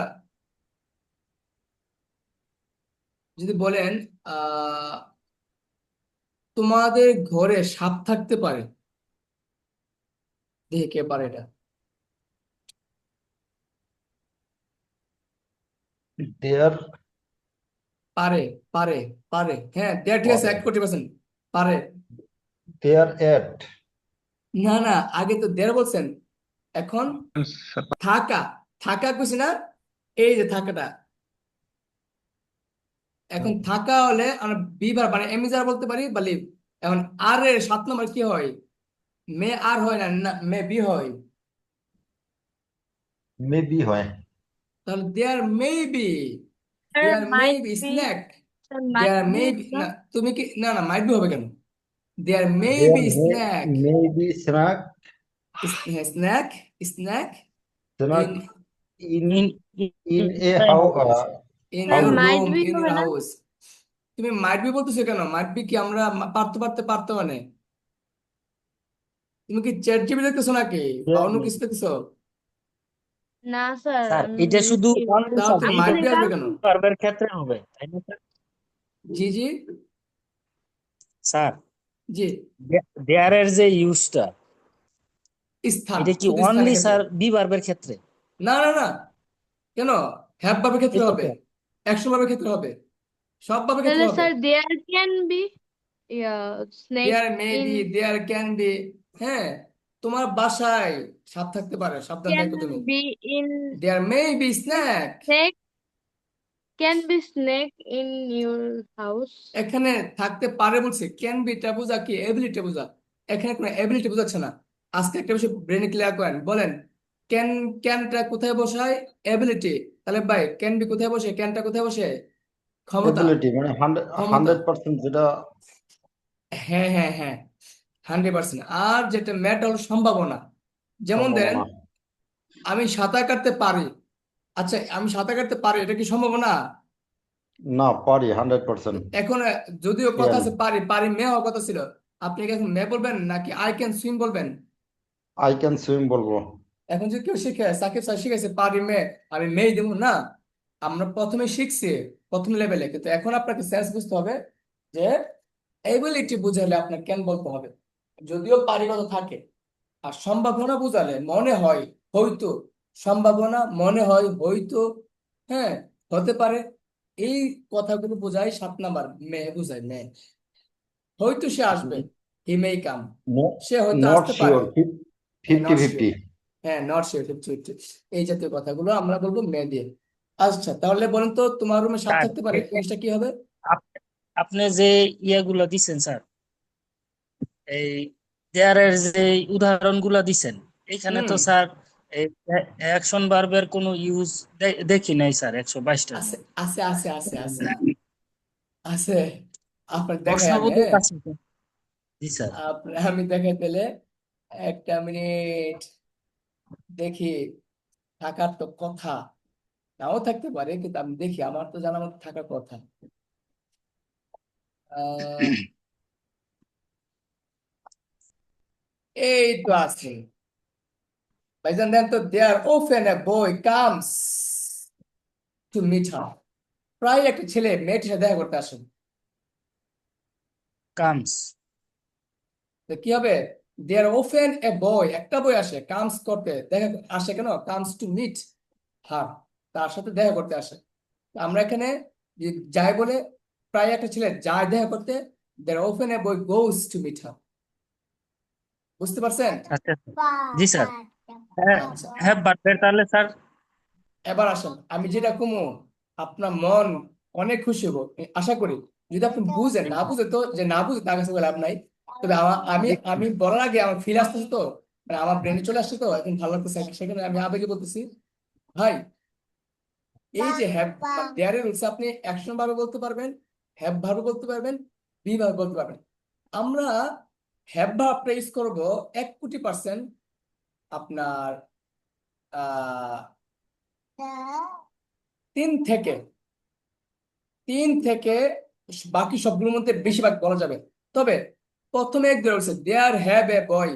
যদি বলেন আহ তোমাদের ঘরে সাপ থাকতে পারে, দেখে কে পারে এটা? দেয়ার পারে, পারে, পারে, হ্যাঁ, দেয়া ঠিক আছে, 1 কোটি %। পারে। দেয়ার এট না না, আগে তো দেড় বলছেন, এখন থাকা, থাকা কইছি না, এই যে থাকাটা, এখন থাকা হলে আমরা বিভার মানে এমিজার বলতে পারি বা লিভ। এখন আর এর 7 নম্বর কি হয়? মে আর হয় না, না মে বি হয়। মেবি হয়। তাহলে there may be, Sir, there may might be be. Snack, Sir, might there may be be, না snack. তুমি কি, না না মাইট বি হবে কেন? There may there be snack, maybe snack snack, snack snack in in in in a how house. In Sir, your might room, be in হবে your না? House. তুমি মাইট বি বলতেছো কেন? মাইট বি কি আমরা পারতে মানে? তুমি কি চ্যাট জিপিটি দেখতেছো নাকি, বা অন্য কিছু দেখতেছো? না স্যার, স্যার আমি এটা শুধু দেখি। অনলি তাহলে স্যার তো আপনি মাইট বি আসবে কারণ কেন? ভার্বের ক্ষেত্রে হবে তাই না স্যার? জি জি, স্যার জি, দেয়ারের যে ইউজটা, স্থান, এটা কি শুধু স্থানের অনলি ক্ষেত্রে। স্যার বি ভার্বের ক্ষেত্রে? না না না, কেন? হ্যাভ ভাবের ক্ষেত্রে এই তো হবে, স্যার। অ্যাকশন ভাবের ক্ষেত্রে হবে, সব ভাবের ক্ষেত্রে তাহলে হবে। Sir there can be snake there may in, be, there can be. হ্যাঁ, তোমার বাসায় সাপ থাকতে পারে, সাবধান ক্যান থাকো তুমি। Be in, there may be snack. Snake can be snake in your house. এখানে থাকতে পারে বলছে, ক্যান বিটা বোঝা কি এবিলিটি বোঝা, এখানে কোনো এবিলিটি বোঝাচ্ছে না। আজকে একটা বিষয় ব্রেনে ক্লিয়ার করেন, বলেন ক্যান, ক্যানটা কোথায় বসায়? এবিলিটি। তাহলে ভাই ক্যান বি কোথায় বসে? ক্যানটা কোথায় বসে? ক্ষমতা, এবিলিটি মানে ক্ষমতা। 100% যেটা। হ্যাঁ হ্যাঁ হ্যাঁ, 100%। আর যেটা ম্যাট হলো সম্ভাবনা। যেমন ধরেন সম্ভাবনা। আমি সাঁতার কাটতে পারি। আচ্ছা, আমি সাঁতার কাটতে পারি, এটা কি সম্ভাবনা? না, পারি 100%। এখন যদিও কথা আছে পারি, পারি মে হওয়ার কথা ছিল। আপনি কি এখন মে বলবেন নাকি আই ক্যান সুইম বলবেন? আই ক্যান সুইম বলবো। এখন যদি কেউ শিখে, সাকিব স্যার শিখেছে পারি মে, আমি মেই দেবো না। আমরা প্রথমে শিখছি প্রথম লেভেলে, কিন্তু এখন আপনাকে সেন্স বুঝতে হবে যে এবিলিটি বুঝালে আপনার কেন বলতে হবে। যদিও পারিগত থাকে, আর সম্ভাবনা বুঝালে মনে হয় হয়তো, সম্ভাবনা মনে হয় হয়তো, হ্যাঁ, হতে পারে, এই কথাগুলো বোঝায় 7 নাম্বার মে বুঝায় মে। হয়তো সে আসবে, হি মে কাম, সে হয়তো নট আসতে পারে। শিওর, হ্যাঁ, 50 নট শিওর। 50। হ্যাঁ, নট শিওর, এই জাতীয় কথাগুলো আমরা বলবো মে দিয়ে। আচ্ছা, তাহলে বলেন তো তোমার রুমে সাপ স্যার থাকতে পারে, জিনিসটা কি হবে? আপ- আপনি যে ইয়েগুলো দিচ্ছেন স্যার, এই দেয়ারের যে উদাহরণগুলো দিচ্ছেন, এখানে হুম। তো স্যার এই অ্যাকশন ভার্বের কোনো ইউজ দেখি নাই স্যার 122টার আছে মধ্যে। আছে আছে আছে আছে আছে। আপনার দেখাই আমি, প্রশ্নবোধক হ্যাঁ, আছে তো। জি স্যার। আমি দেখাই পেলে একটা মিনিট দেখি। থাকার তো কথা, নাও থাকতে পারে, কিন্তু আমি দেখি, আমার তো জানার মতো থাকার কথা। আহ, এই তো আছে ভাইজান, দেন তো, there often a boy comes to meet her. প্রায় একটা ছেলে মেয়েটির সাথে দেখা করতে আসে। কামস। তো কি হবে? দেয়ার ওফেন এ বয়, একটা বই আসে, কামস করতে, দেখা আসে কেন, কামস টু মিট হার, তার সাথে দেখা করতে আসে। তো আমরা এখানে যে যায় বলে, প্রায় একটা ছেলে যায় দেখা করতে, there often a boy goes to meet her. বুঝতে পারছেন? আচ্ছা জি স্যার। হ্যাঁ, আচ্ছা, হ্যাঁ বাটবের তাহলে স্যার। এবার আসেন, আমি যেটা কমু আপনার মন অনেক খুশি হবো, আশা করি। যদি আপনি বুঝেন, না বুঝে তো, যে না বুঝে তার কাছে বলে লাভ নাই। তবে আমি আমি বলার আগে আমার ফিল আসতেছে তো, মানে আমার ব্রেনে চলে আসছে তো, এখন ভালো লাগতেছে, সেখানে আমি আবেগে বলতেছি। ভাই, এই যে হ্যাভ দেয়ারে রয়েছে, আপনি অ্যাকশন ভাবে বলতে পারবেন, হ্যাভ ভাবে বলতে পারবেন, বি ভাবে বলতে পারবেন। আমরা হ্যাভ ভাবটা ইউজ করবো 1,000,000% আপনার আহ 3 থেকে তিন থেকে বাকি সবগুলোর মধ্যে বেশিরভাগ বলা যাবে। তবে প্রথমে এক ধরে বলছে দেয়ার হ্যাভ এ বয়,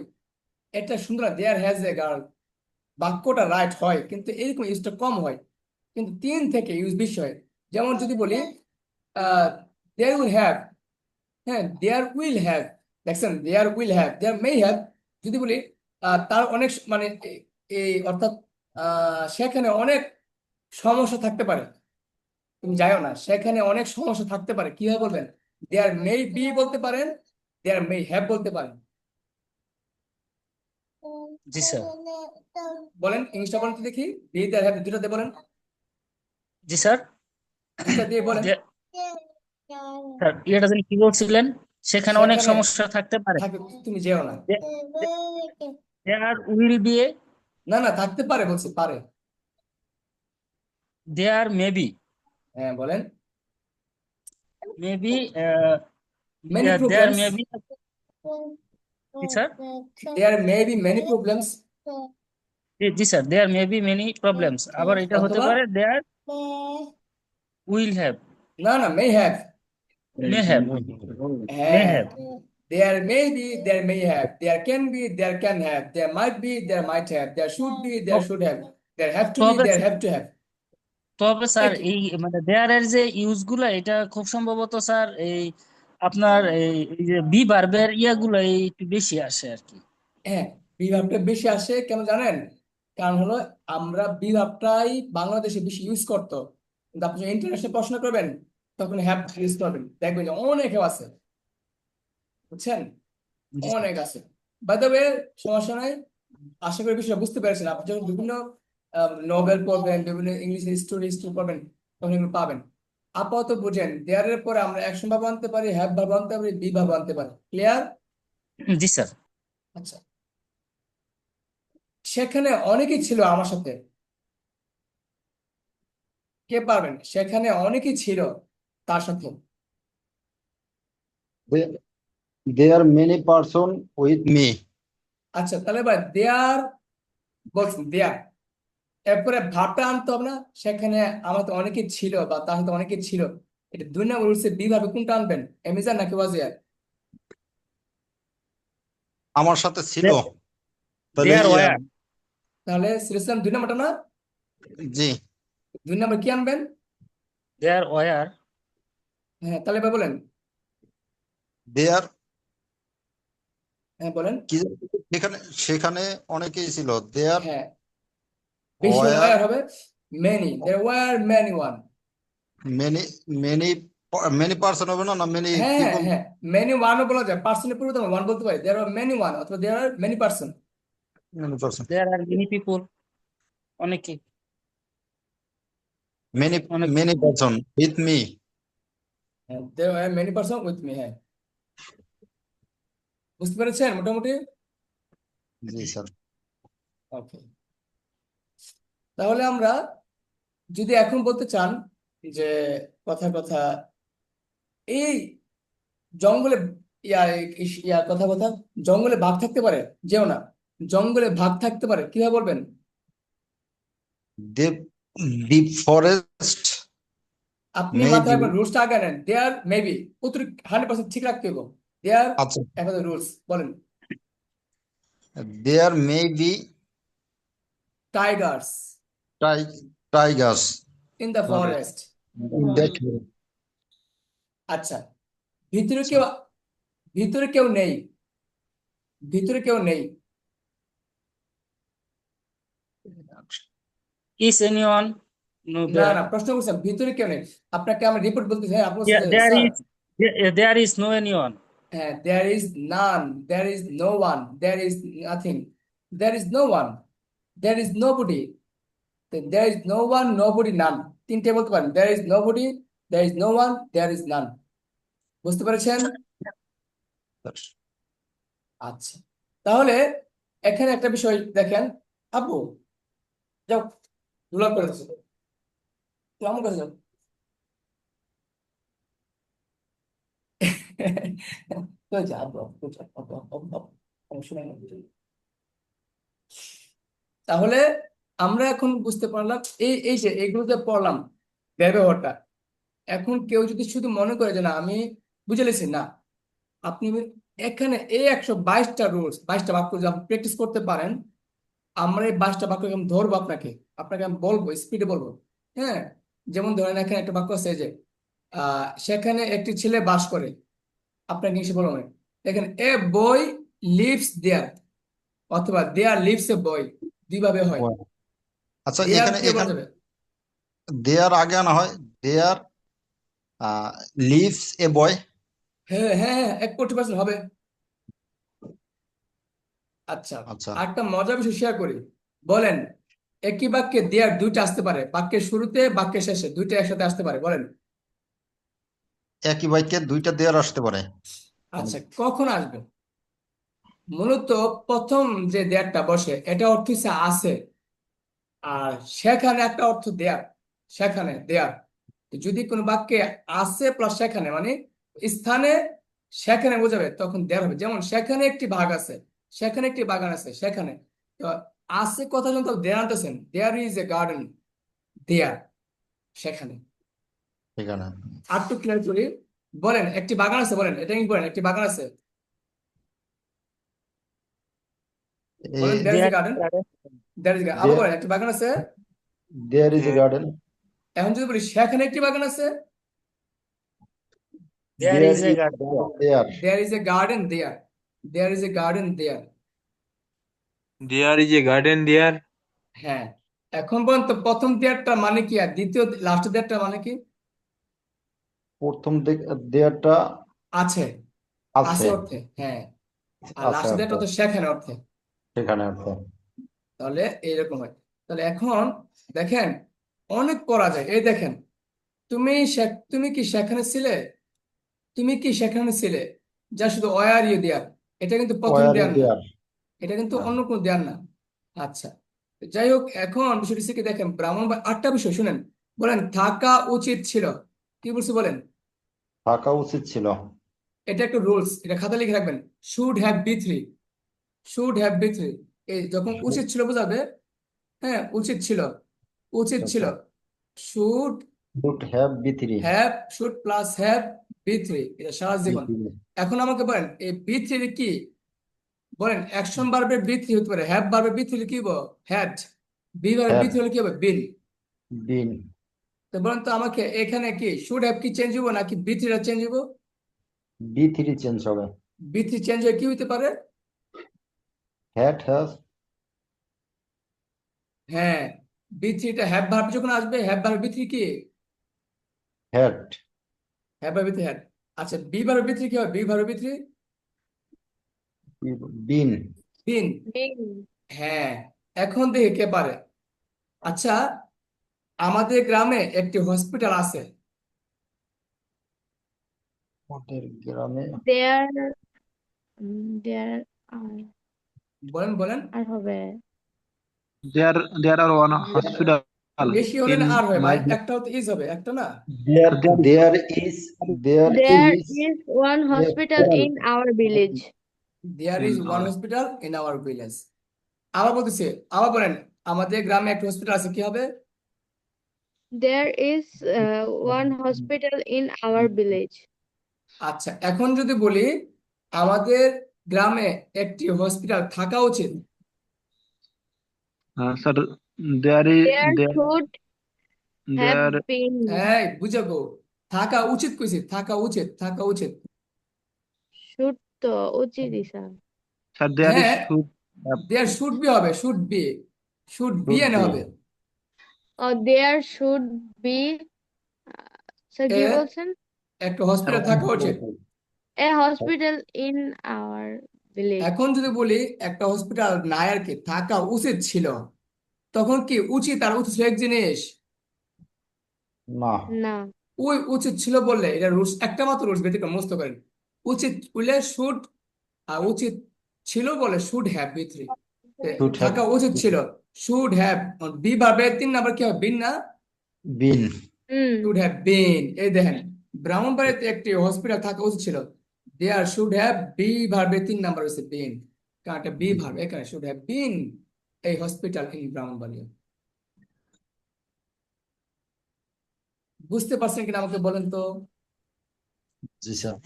এটা সুন্দর, দেয়ার হ্যাজ এ গার্ল, বাক্যটা রাইট হয়, কিন্তু এরকম ইউজটা কম হয়, কিন্তু 3 থেকে ইউজ বেশি হয়। যেমন যদি বলি দেয়ার উইল হ্যাভ, হ্যাঁ, দেয়ার উইল হ্যাভ, দেখছেন, there will have, there may have. যদি বলি তার অনেক মানে এই অর্থাৎ সেখানে অনেক সমস্যা থাকতে পারে, তুমি যাইও না, সেখানে অনেক সমস্যা থাকতে পারে, কিভাবে বলবেন? দেয়ার মে বি বলতে পারেন, দেয়ার মে হ্যাভ বলতে পারেন। জি স্যার। বলেন, ইংলিশটা বলেন তো দেখি, বি দেয়ার হ্যাভ, দুটাতে বলেন, জি স্যার। দুটা দিয়ে বলেন। দে- স্যার এটা যিনি কি বলছিলেন, সেখানে অনেক সেখানে সমস্যা থাকতে পারে। থাকে, তুমি যেও না। দেয়ার উইল বি এ, না না, থাকতে পারে বলছি, পারে। দেয়ার মেবি, হ্যাঁ, বলেন। Maybe, many there problems, maybe. জি sir. There may be many problems, জি sir, there maybe many problems. আবার এটা হতে অথবা পারে দেয়ার উইল হ্যাভ, না না, মে হ্যাভ, মে হ্যাভ, মে হ্যাঁ, have. there may be, there may have, there can be, there can have, there might be, there might have, there should be, there should have, there have to be, তবে there have to have। তবে এই sir তো, এই মানে দেয়ারের যে use গুলা, এটা খুব সম্ভবত স্যার এই আপনার এই যে বি ভার্বের ইয়াগুলো এই একটু বেশি আসে আর কি। হ্যাঁ, বিভাগটা বেশি আসে কেন জানেন? কারণ হলো আমরা বিভাগটাই বাংলাদেশে বেশি ইউজ করতো, কিন্তু আপনি যখন ইন্টারন্যাশনাল পড়াশোনা করবেন, তখন হ্যাভ ইউজ করবেন, দেখবেন যে অনেক হ্যাভ আছে, বুঝছেন, জি স্যার। অনেক আছে। বাই দ্য ওয়ে, সমস্যা নাই, আশা করি বিষয়টা বুঝতে পেরেছেন। আপনি যখন বিভিন্ন নোবেল পড়বেন, বিভিন্ন ইংলিশ স্টোরি পড়বেন, তখন এগুলো পাবেন। আপাতত বুঝেন, দেয়ারের পরে আমরা অ্যাকশন ভাব আনতে পারি, হ্যাভ ভাব আনতে পারি, বি ভাব আনতে পারি। ক্লিয়ার? জি স্যার। আচ্ছা, সেখানে অনেকেই ছিল আমার সাথে, কে পারবেন? সেখানে অনেকেই ছিল তার সাথে। there many person with me. আচ্ছা, তাহলে ভাই দেয়ার বলছেন, দেয়ার, এরপরে ভাবটা আনতে হবে না, সেখানে আমার তো অনেকে ছিল বা তার সাথে অনেকে ছিল, এটা 2 নম্বর রুলসে বি ভাবে কোনটা আনবেন, এমিজার নাকি ওয়াজিয়ার? আমার সাথে ছিল, দে তাহলে আর ওয়ার। তাহলে সিলেকশন 2 নম্বরটা না, জি 2 নম্বর কি আনবেন? দে আর ওয়ার। হ্যাঁ, তাহলে এবার বলেন। দেয়ার হ্যাঁ বলেন। কি সেখানে সেখানে অনেকেই ছিল, দেয়ার হ্যাঁ, বেশি হলে ওয়ার ওয়ার হবে many, there were many one. Many many many person হবে না, না মেনি হ্যাঁ হ্যাঁ পিপল? হ্যাঁ, মেনি ওয়ানও বলা যায়, পার্সনের পূর্বে ওয়ান বলতে পারি, দেয়ার আর মেনি ওয়ান অথবা there are many person. Many person, they are many people, অনেকে, মেনি অনেক। Many person with me. হ্যাঁ, there are many person with me. হ্যাঁ, বুঝতে পেরেছেন মোটামুটি? জি স্যার। ওকে, তাহলে আমরা যদি এখন বলতে চান যে কথা কথা এই জঙ্গলে ইয়া ইয়া কথা কথা জঙ্গলে বাঘ থাকতে পারে, যেও না, জঙ্গলে বাঘ থাকতে পারে, কিভাবে বলবেন? ডিপ ডিপ ফরেস্ট আপনি মাথায় মেবি। রাখবেন, রুলসটা আগে নেন, দেয়ার মেবি, উত্তর 100% ঠিক রাখতে হবে। দেয়ার আচ্ছা, একটা রুলস বলেন। There maybe tigers tigers in the forest. In that. আচ্ছা, ভিতরে কেউ, ভিতরে কেউ নেই, ভিতরে কেউ নেই। ইজ এনিওয়ান নো না না, প্রশ্ন করছেন ভিতরে কেউ নেই, আপনাকে আমি রিপোর্ট বলতেছি। হ্যাঁ, আপনি বলছেন যে, there sir, is there is no anyone. হ্যাঁ, there is none, there is no one, there is nothing, there is no one, there is nobody, there is no one, nobody, none, তিনটে বলতে পারেন, there is nobody, there is no one, there is none। বুঝতে পেরেছেন? আচ্ছা, তাহলে এখানে একটা বিষয় দেখেন, আপু যাও, দুলা করেছে, তো আমার কাছে যাও। তো যাবো, সমস্যা নাই। তাহলে আমরা এখন বুঝতে পারলাম এই এই যে এগুলো যে পড়লাম ব্যবহারটা, এখন কেউ যদি শুধু মনে করে যে না আমি বুঝে লেছি না, আপনি এখানে এই 122টা রুলস, 22টা বাক্য যদি আপনি প্র্যাকটিস করতে পারেন, আমরা এই 22টা বাক্য আমি ধরবো, আপনাকে আপনাকে আমি বলবো, স্পিডে বলবো। হ্যাঁ, যেমন ধরেন এখানে একটা বাক্য আছে যে সেখানে একটি ছেলে বাস করে, আপনাকে ইংলিশে বলবো না। দেখেন, এ বই লিভস দেয়ার, অথবা দেয়ার লিভস এ বই, দুইভাবে হয়। আচ্ছা, দেয়ার এখানে দিয়ে বলা এখানে যাবে। দেয়ার আগে আনা হয়, দেয়ার লিভস এ বয়। হ্যাঁ হ্যাঁ হ্যাঁ, 1 কোটি% হবে। আচ্ছা, আচ্ছা, আরেকটা মজার বিষয় শেয়ার করি, বলেন একই বাক্যে দেয়ার দুইটা আসতে পারে, বাক্যের শুরুতে বাক্যের শেষে দুইটা একসাথে আসতে পারে, বলেন। একই বাক্যে দুইটা দেয়ার আসতে পারে। আচ্ছা, কখন আসবে? মূলত প্রথম যে দেয়ারটা বসে এটা অর্থ হচ্ছে আছে, আর সেখানে একটা অর্থ দেয়ার, সেখানে দেয়ার। তো যদি কোনো বাক্যে আছে প্লাস সেখানে মানে স্থানে সেখানে বোঝাবে, তখন দেয়ার হবে। যেমন সেখানে একটি বাঘ আছে, সেখানে একটি বাগান আছে, সেখানে। তো আছে কথা যখন দেয়ার আনতেছেন, দেয়ার ইজ এ গার্ডেন, দেয়ার, সেখানে। সেখানে আর একটু ক্লিয়ার করি, বলেন একটি বাগান আছে, বলেন এটা ইম্পর্টেন্ট, একটি বাগান আছে, বলেন there is a garden, there is আবার বলেন একটি বাগান আছে। দেয়ার ইজ এ গার্ডেন, এখন যদি বলি সেখানে একটি বাগান আছে, there there is is a a garden. There. there is a garden there, there is a garden there। There is a garden there. হ্যাঁ, এখন পর্যন্ত প্রথম দেয়ারটা মানে কি আর দ্বিতীয় লাস্ট দেয়ারটা মানে কি? প্রথম দেয়ারটা আছে, আছে আছে, অর্থে, হ্যাঁ, আর আছে লাস্ট দেয়ারটা তো সেখানে অর্থে। সেখানে আছে। তাহলে এইরকম হয়। তাহলে এখন দেখেন, অনেক করা যায়। এই দেখেন, তুমি কি সেখানে ছিলে, তুমি কি সেখানে ছিলে, যা শুধু ওয়ার ইউ দেয়ার, এটা কিন্তু প্রথম ওয়ার দেয়ার না, দেয়ার। এটা কিন্তু অন্য কোনো দেয়ার না। আচ্ছা, যাই হোক, এখন বিষয়টি থেকে দেখেন ব্রাহ্মণ বা 8টা বিষয় শুনেন, বলেন থাকা উচিত ছিল, কি বলছি বলেন? থাকা উচিত ছিল, এটা একটা রুলস, এটা খাতা লিখে রাখবেন। Should have be three, should have be three. এই যখন উচিত ছিল বোঝাবে, হ্যাঁ উচিত ছিল, উচিত ছিল। আচ্ছা শুড শুড হ্যাভ বি3 have, should plus have be three, এটা সারা জীবন। এখন আমাকে বলেন এই বি থ্রি কি, বলেন অ্যাকশন ভার্বের বি থ্রি হতে পারে, হ্যাভ ভার্বের বি থ্রি কি হবো, হ্যাড। বি ভার্বের বি হ্যাভ থ্রি হলে কি হবে, বিন। বিন তো বলেন তো আমাকে এখানে কি শুড হ্যাভ কি চেঞ্জ হবো নাকি বি থ্রিটা চেঞ্জ হবো? বি3 চেঞ্জ হবে। বি থ্রি চেঞ্জ হয়ে কি হইতে পারে? হ্যাড হ্যাভ হ্যাঁ, বি থ্রিটা হ্যাভ ভার্ব যখন আসবে, হ্যাভ ভার্ব বি থ্রি কি, had have verb B three had. আচ্ছা বি ভার্ব বি থ্রি কি হবে, B verb B three been been. Been. হ্যাঁ, এখন দেখি কে পারে। আচ্ছা, আমাদের গ্রামে একটি হসপিটাল আছে। আমাদের গ্রামে There, there are, বলেন বলেন। আর হবে there are one hospital বেশি হলে in না আর হয় my ভাই, একটা হতে ইজ হবে, একটা না। there there is there there is is one hospital in our village. There in is one our hospital in our village. আবার বলতেছি, আবার বলেন, আমাদের গ্রামে একটা হসপিটাল আছে, কি হবে? There is one hospital in our village. আচ্ছা, এখন যদি বলি আমাদের গ্রামে একটি হসপিটাল থাকা উচিত, sir there is There should have there been, এই বুঝাবো, থাকা উচিত কইছি, থাকা উচিত, থাকা উচিত। should তো উচিতই স্যার। sir there is হ্যাঁ, should have there should be হবে, should be, should be should এনে বি হবে। There should be, স্যার কি এ বলছেন? একটা হসপিটাল থাকা উচিত। A hospital in our village. এখন যদি বলি একটা হসপিটাল নাই আর কি, থাকা উচিত ছিল, তখন কি উচিত আর উচিত এক জিনিস? না না, ওই উচিত ছিল বললে এটা রুলস, একটা মাত্র রুলস ব্যতিক্রম মুস্ত করেন। উচিত বললে শুড, আর উচিত ছিল বলে should have be three. Should have থাকা উচিত ছিল, শুড হ্যাভ। বি ভার্বে 3 নাম্বার কি হবে, বিন না? Been hmm, should have been. এই দেখেন, ব্রাহ্মণবাড়িয়াতে একটি হসপিটাল থাকা উচিত ছিল, দেয়ার শুড হ্যাভ বি ভার্বে 3 নাম্বার হচ্ছে বিন, কারণ একটা বি ভার্ব, এখানে শুড হ্যাভ বিন এই হসপিটাল ইন ব্রাহ্মণবাড়িয়া। বুঝতে পারছেন কিনা আমাকে বলেন তো? জি স্যার।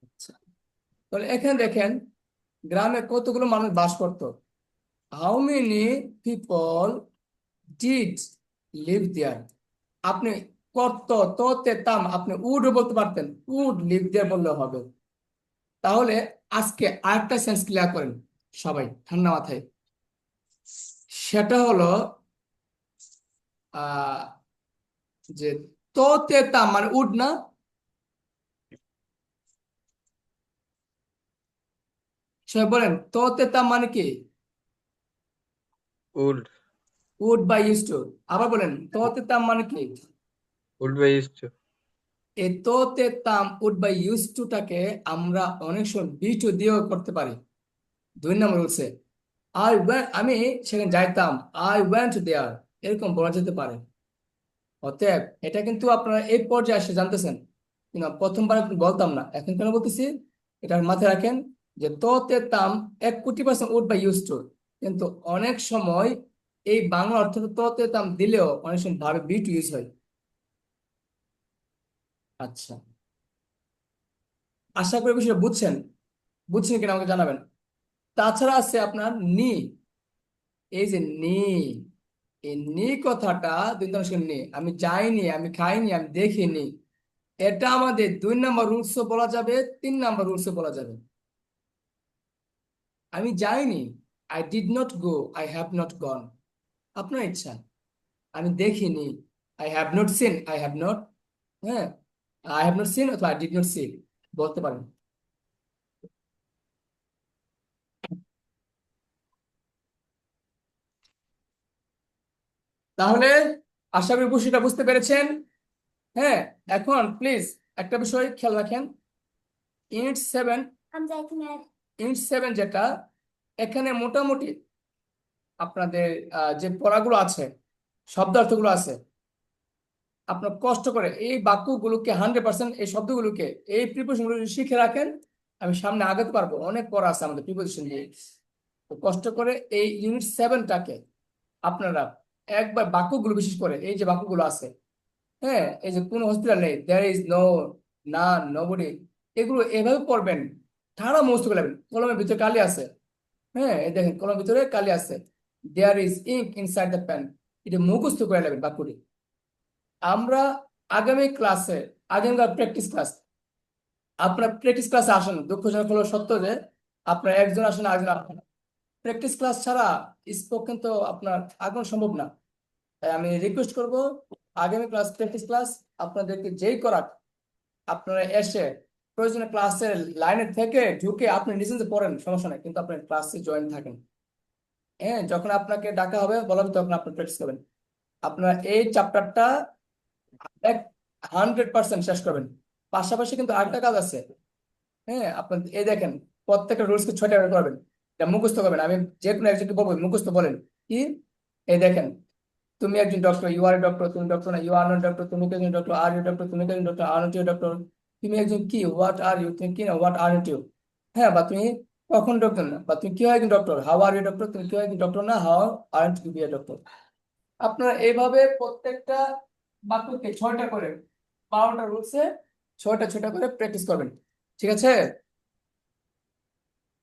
আচ্ছা, তাহলে এখানে দেখেন গ্রামে কতগুলো মানুষ বাস করত, how many people did live there. আপনি করত ততে তাম, আপনি উডও বলতে পারতেন, উড লিভ দেয়ার বললে হবে। তাহলে আজকে আরেকটা সেন্স ক্লিয়ার করেন সবাই ঠান্ডা মাথায়। সেটা হলো আহ যে ততে তাম মানে উড না, সবাই বলেন ততে তাম মানে কি? would উড বা ইউজ টু। আবার বলেন ততে তাম মানে কি? would be used to এই তোতে তাম উড বাই ইউজ টু টাকে আমরা অনেক সময় বি টু দিয়েও করতে পারি। 2 নম্বর বলছে আমি সেখানে যাইতাম, আই ওয়েন্ট দেয়ার, এরকম বলা যেতে পারে। অতএব এটা কিন্তু আপনারা এই পর্যায়ে এসে জানতেছেন, কিন্তু প্রথমবার আপনি বলতাম না, এখন কেন বলতেছি এটা মাথায় রাখেন, যে তোতে তাম 1,000,000% উড বাই ইউজ টু, কিন্তু অনেক সময় এই বাংলা অর্থ তোতে তাম দিলেও অনেক সময় ভাবে বি টু ইউজ হয়। আচ্ছা, আশা করি বিষয়টা বুঝছেন, বুঝছেন কিনা আমাকে জানাবেন। তাছাড়া আছে আপনার নি, এই যে নি, এই নি কথাটা 2 নম্বর নি, আমি যাইনি, আমি খাইনি, আমি দেখিনি, এটা আমাদের 2 নম্বর রুলসও বলা যাবে, 3 নম্বর রুলসও বলা যাবে। আমি যাইনি, I did not go, I have not গন, আপনার ইচ্ছা। আমি দেখিনি, I have not seen, I have not, হ্যাঁ আই হ্যাভ নট সিন অথবা আই ডিড নট সি বলতে পারেন। তাহলে আশা করি বিষয়টা বুঝতে পেরেছেন। হ্যাঁ, এখন প্লিজ একটা বিষয় খেয়াল রাখেন, ইউনিট 7, ইউনিট 7 যেটা, এখানে মোটামুটি আপনাদের যে পড়াগুলো আছে, শব্দার্থগুলো আছে, আপনার কষ্ট করে এই বাক্যগুলোকে 100% এই শব্দগুলোকে এই প্রিপোজিশনগুলো শিখে রাখেন, আমি সামনে আগাতে পারবো। অনেক পড়া আছে আমাদের প্রিপোজিশন দিয়ে। তো কষ্ট করে এই ইউনিট 7টাকে আপনারা একবার বাক্যগুলো, বিশেষ করে এই যে বাক্যগুলো আছে, হ্যাঁ, এই যে কোনো হসপিটাল নেই, দেয়ার ইজ নো, না, নোবডি, এগুলো এভাবে পড়বেন, ঠাড়া মুখস্থ করে নেবেন। কলমের ভিতরে কালি আছে, হ্যাঁ, এই দেখেন কলমের ভিতরে কালি আছে, there is ink inside the pen, এটা মুখস্থ করে নেবেন বাক্যটি। আমরা আগামী ক্লাসে, আগামীকাল প্র্যাকটিস ক্লাস, আপনার প্র্যাকটিস ক্লাসে আসেন। দুঃখজনক হলো সত্য যে আপনার একজন আসেন, আরেকজন আসেন না। প্র্যাকটিস ক্লাস ছাড়া স্পোকেন তো আপনার আগানো সম্ভব না। তাই আমি রিকোয়েস্ট করব, আগামী ক্লাস প্র্যাকটিস ক্লাস আপনাদেরকে যেই করাক, আপনারা এসে প্রয়োজনে ক্লাসের লাইনে থেকে ঢুকে আপনি নিজে নিজে পড়েন, সমস্যা নেই, কিন্তু আপনার ক্লাসে জয়েন থাকেন। হ্যাঁ, যখন আপনাকে ডাকা হবে, বলা হবে, তখন আপনি প্র্যাকটিস করবেন। আপনার এই চ্যাপ্টারটা 100% শেষ করবেন। পাশাপাশি কিন্তু আরেকটা কাজ আছে। হ্যাঁ, আপনার এই দেখেন, প্রত্যেকটা রুলসকে 6টা করে করবেন, এটা মুখস্থ করবেন। আমি যে কোনো একজনকে বলবো মুখস্থ বলেন কি, এই দেখেন, তুমি একজন doctor, you are a doctor, তুমি ডক্টর না, ইউ আর নট ডক্টর, তুমি একজন ডক্টর, আর ইউ ডক্টর, তুমি একজন doctor, are not you doctor, তুমি একজন কি, হোয়াট আর ইউ, তুমি কি না, হোয়াট আর নট ইউ, হ্যাঁ, বা তুমি কখন ডক্টর না, বা তুমি কি হয় একজন doctor, how are you doctor, তুমি কি হয় একজন ডক্টর না, how are not you be a doctor. আপনারা এইভাবে প্রত্যেকটা বাক্যকে 6টা করে, 12টা রুলসে 6টা করে প্র্যাকটিস করবেন, ঠিক আছে?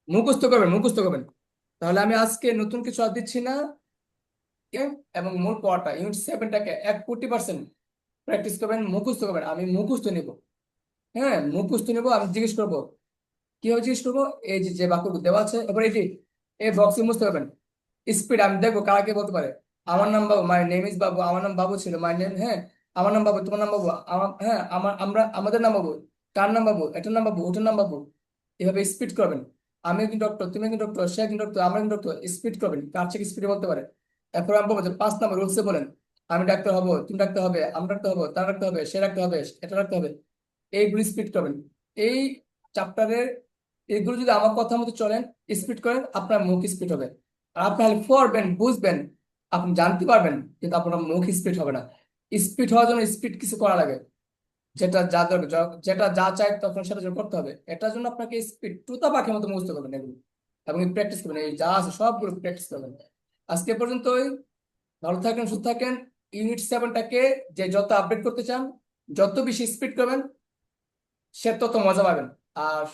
মুখস্থ করবেন, মুখস্থ করবেন। তাহলে আমি আজকে নতুন কিছু আর দিচ্ছি না, এবং মূল পড়াটা ইউনিট 7টাকে 1 কোটি% প্র্যাকটিস করবেন, মুখস্থ করবেন। আমি মুখস্থ নিব, হ্যাঁ, মুখস্থ নিব। আমি জিজ্ঞেস করবো, কিভাবে জিজ্ঞেস করবো, এই যে যে বাক্যগুলো দেওয়া আছে, এবার এই বক্সে মুছতে পারবেন। স্পিড আমি দেখবো কারা কে বলতে পারে। আমার নাম বাবু, মাই নেম ইজ বাবু, আমার নাম বাবু ছিল, মাই নেম, হ্যাঁ, আমার নাম বাবু, তোমার নাম বাবু, আমার, হ্যাঁ, আমাদের নাম বাবু, কার নাম বাবু, এটার নাম বাবু, ওটার নাম বাবু। এভাবে স্পিড করবেন। আমি একজন ডক্টর, তুমি একজন ডক্টর, সে একজন ডক্টর, আমরা একজন ডক্টর, স্পিড করবেন, কার থেকে স্পিডে বলতে পারে। এরপর আমি বলবো যে 5 নম্বর রুলসে বলেন, আমি ডাক্তার হবো, তুমি ডাক্তার হবে, আমরা ডাক্তার হবো, তার ডাক্তার হবে, সে ডাক্তার হবে, এটা ডাক্তার হবে। এইগুলো স্পিড করবেন। এই চ্যাপ্টারের এগুলো যদি আমার কথা মতো চলেন, স্পিড করেন, আপনার মুখ স্পিড হবে। আর আপনি খালি পড়বেন, বুঝবেন, আপনি জানতে পারবেন, কিন্তু আপনার মুখ স্পিড হবে না। স্পিড হওয়ার জন্য স্পিড কিছু করা লাগে, যেটা যা দরকার, যেটা যা চাই তখন সেটা জন্য করতে হবে। এটার জন্য আপনাকে স্পিড তুতা পাখির মতো মুখস্থ করবেন এগুলো, এবং প্র্যাকটিস করবেন। এই যা আছে সবগুলো প্র্যাকটিস করবেন। আজকে পর্যন্তই। ভালো থাকেন, সুস্থ থাকেন। ইউনিট 7টাকে যে যত আপডেট করতে চান, যত বেশি স্পিড করবেন, সে তত মজা পাবেন। আর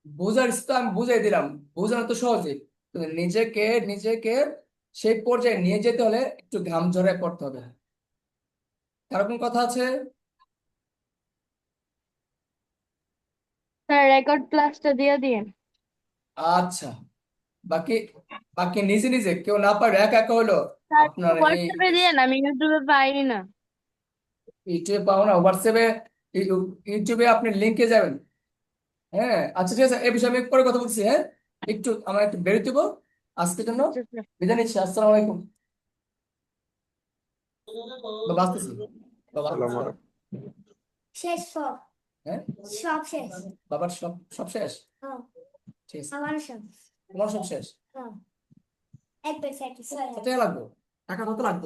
বোঝার ইচ্ছা আমি বুঝাই দিলাম, বোঝানো তো সহজে, কিন্তু নিজেকে নিজেকে সেই পর্যায়ে নিয়ে যেতে হলে একটু ঘাম ঝরায় পড়তে হবে। কারো কোনো কথা আছে? স্যার রেকর্ড ক্লাসটা দিয়ে দিন। আচ্ছা, বাকি বাকি নিজে নিজে কেউ না পারে, একা একা হলো স্যার আপনার এই হোয়াটসঅ্যাপে দিন, আমি ইউটিউবে পাইনি না। ইউটিউবে পাবো না, হোয়াটসঅ্যাপে, ইউটিউবে আপনি লিঙ্কে যাবেন। হ্যাঁ, আচ্ছা, ঠিক আছে, এই বিষয়ে আমি পরে কথা বলছি। হ্যাঁ, একটু আমার একটু বেরোতে হবে, আজকের জন্য আচ্ছা স্যার। বিদায় নিচ্ছি। আসসালামু আলাইকুম। বাবা আসতেছি, বাবা সালাম আসতেছি। আলাইকুম। শেষ সব হ্যাঁ, সব শেষ বাবার সব সব শেষ, হ্যাঁ ঠিক আছে, আমার সব তোমার সব শেষ। হ্যাঁ একবার স্যাটিসফাই কত টাকা লাগবে, টাকা কত লাগবে?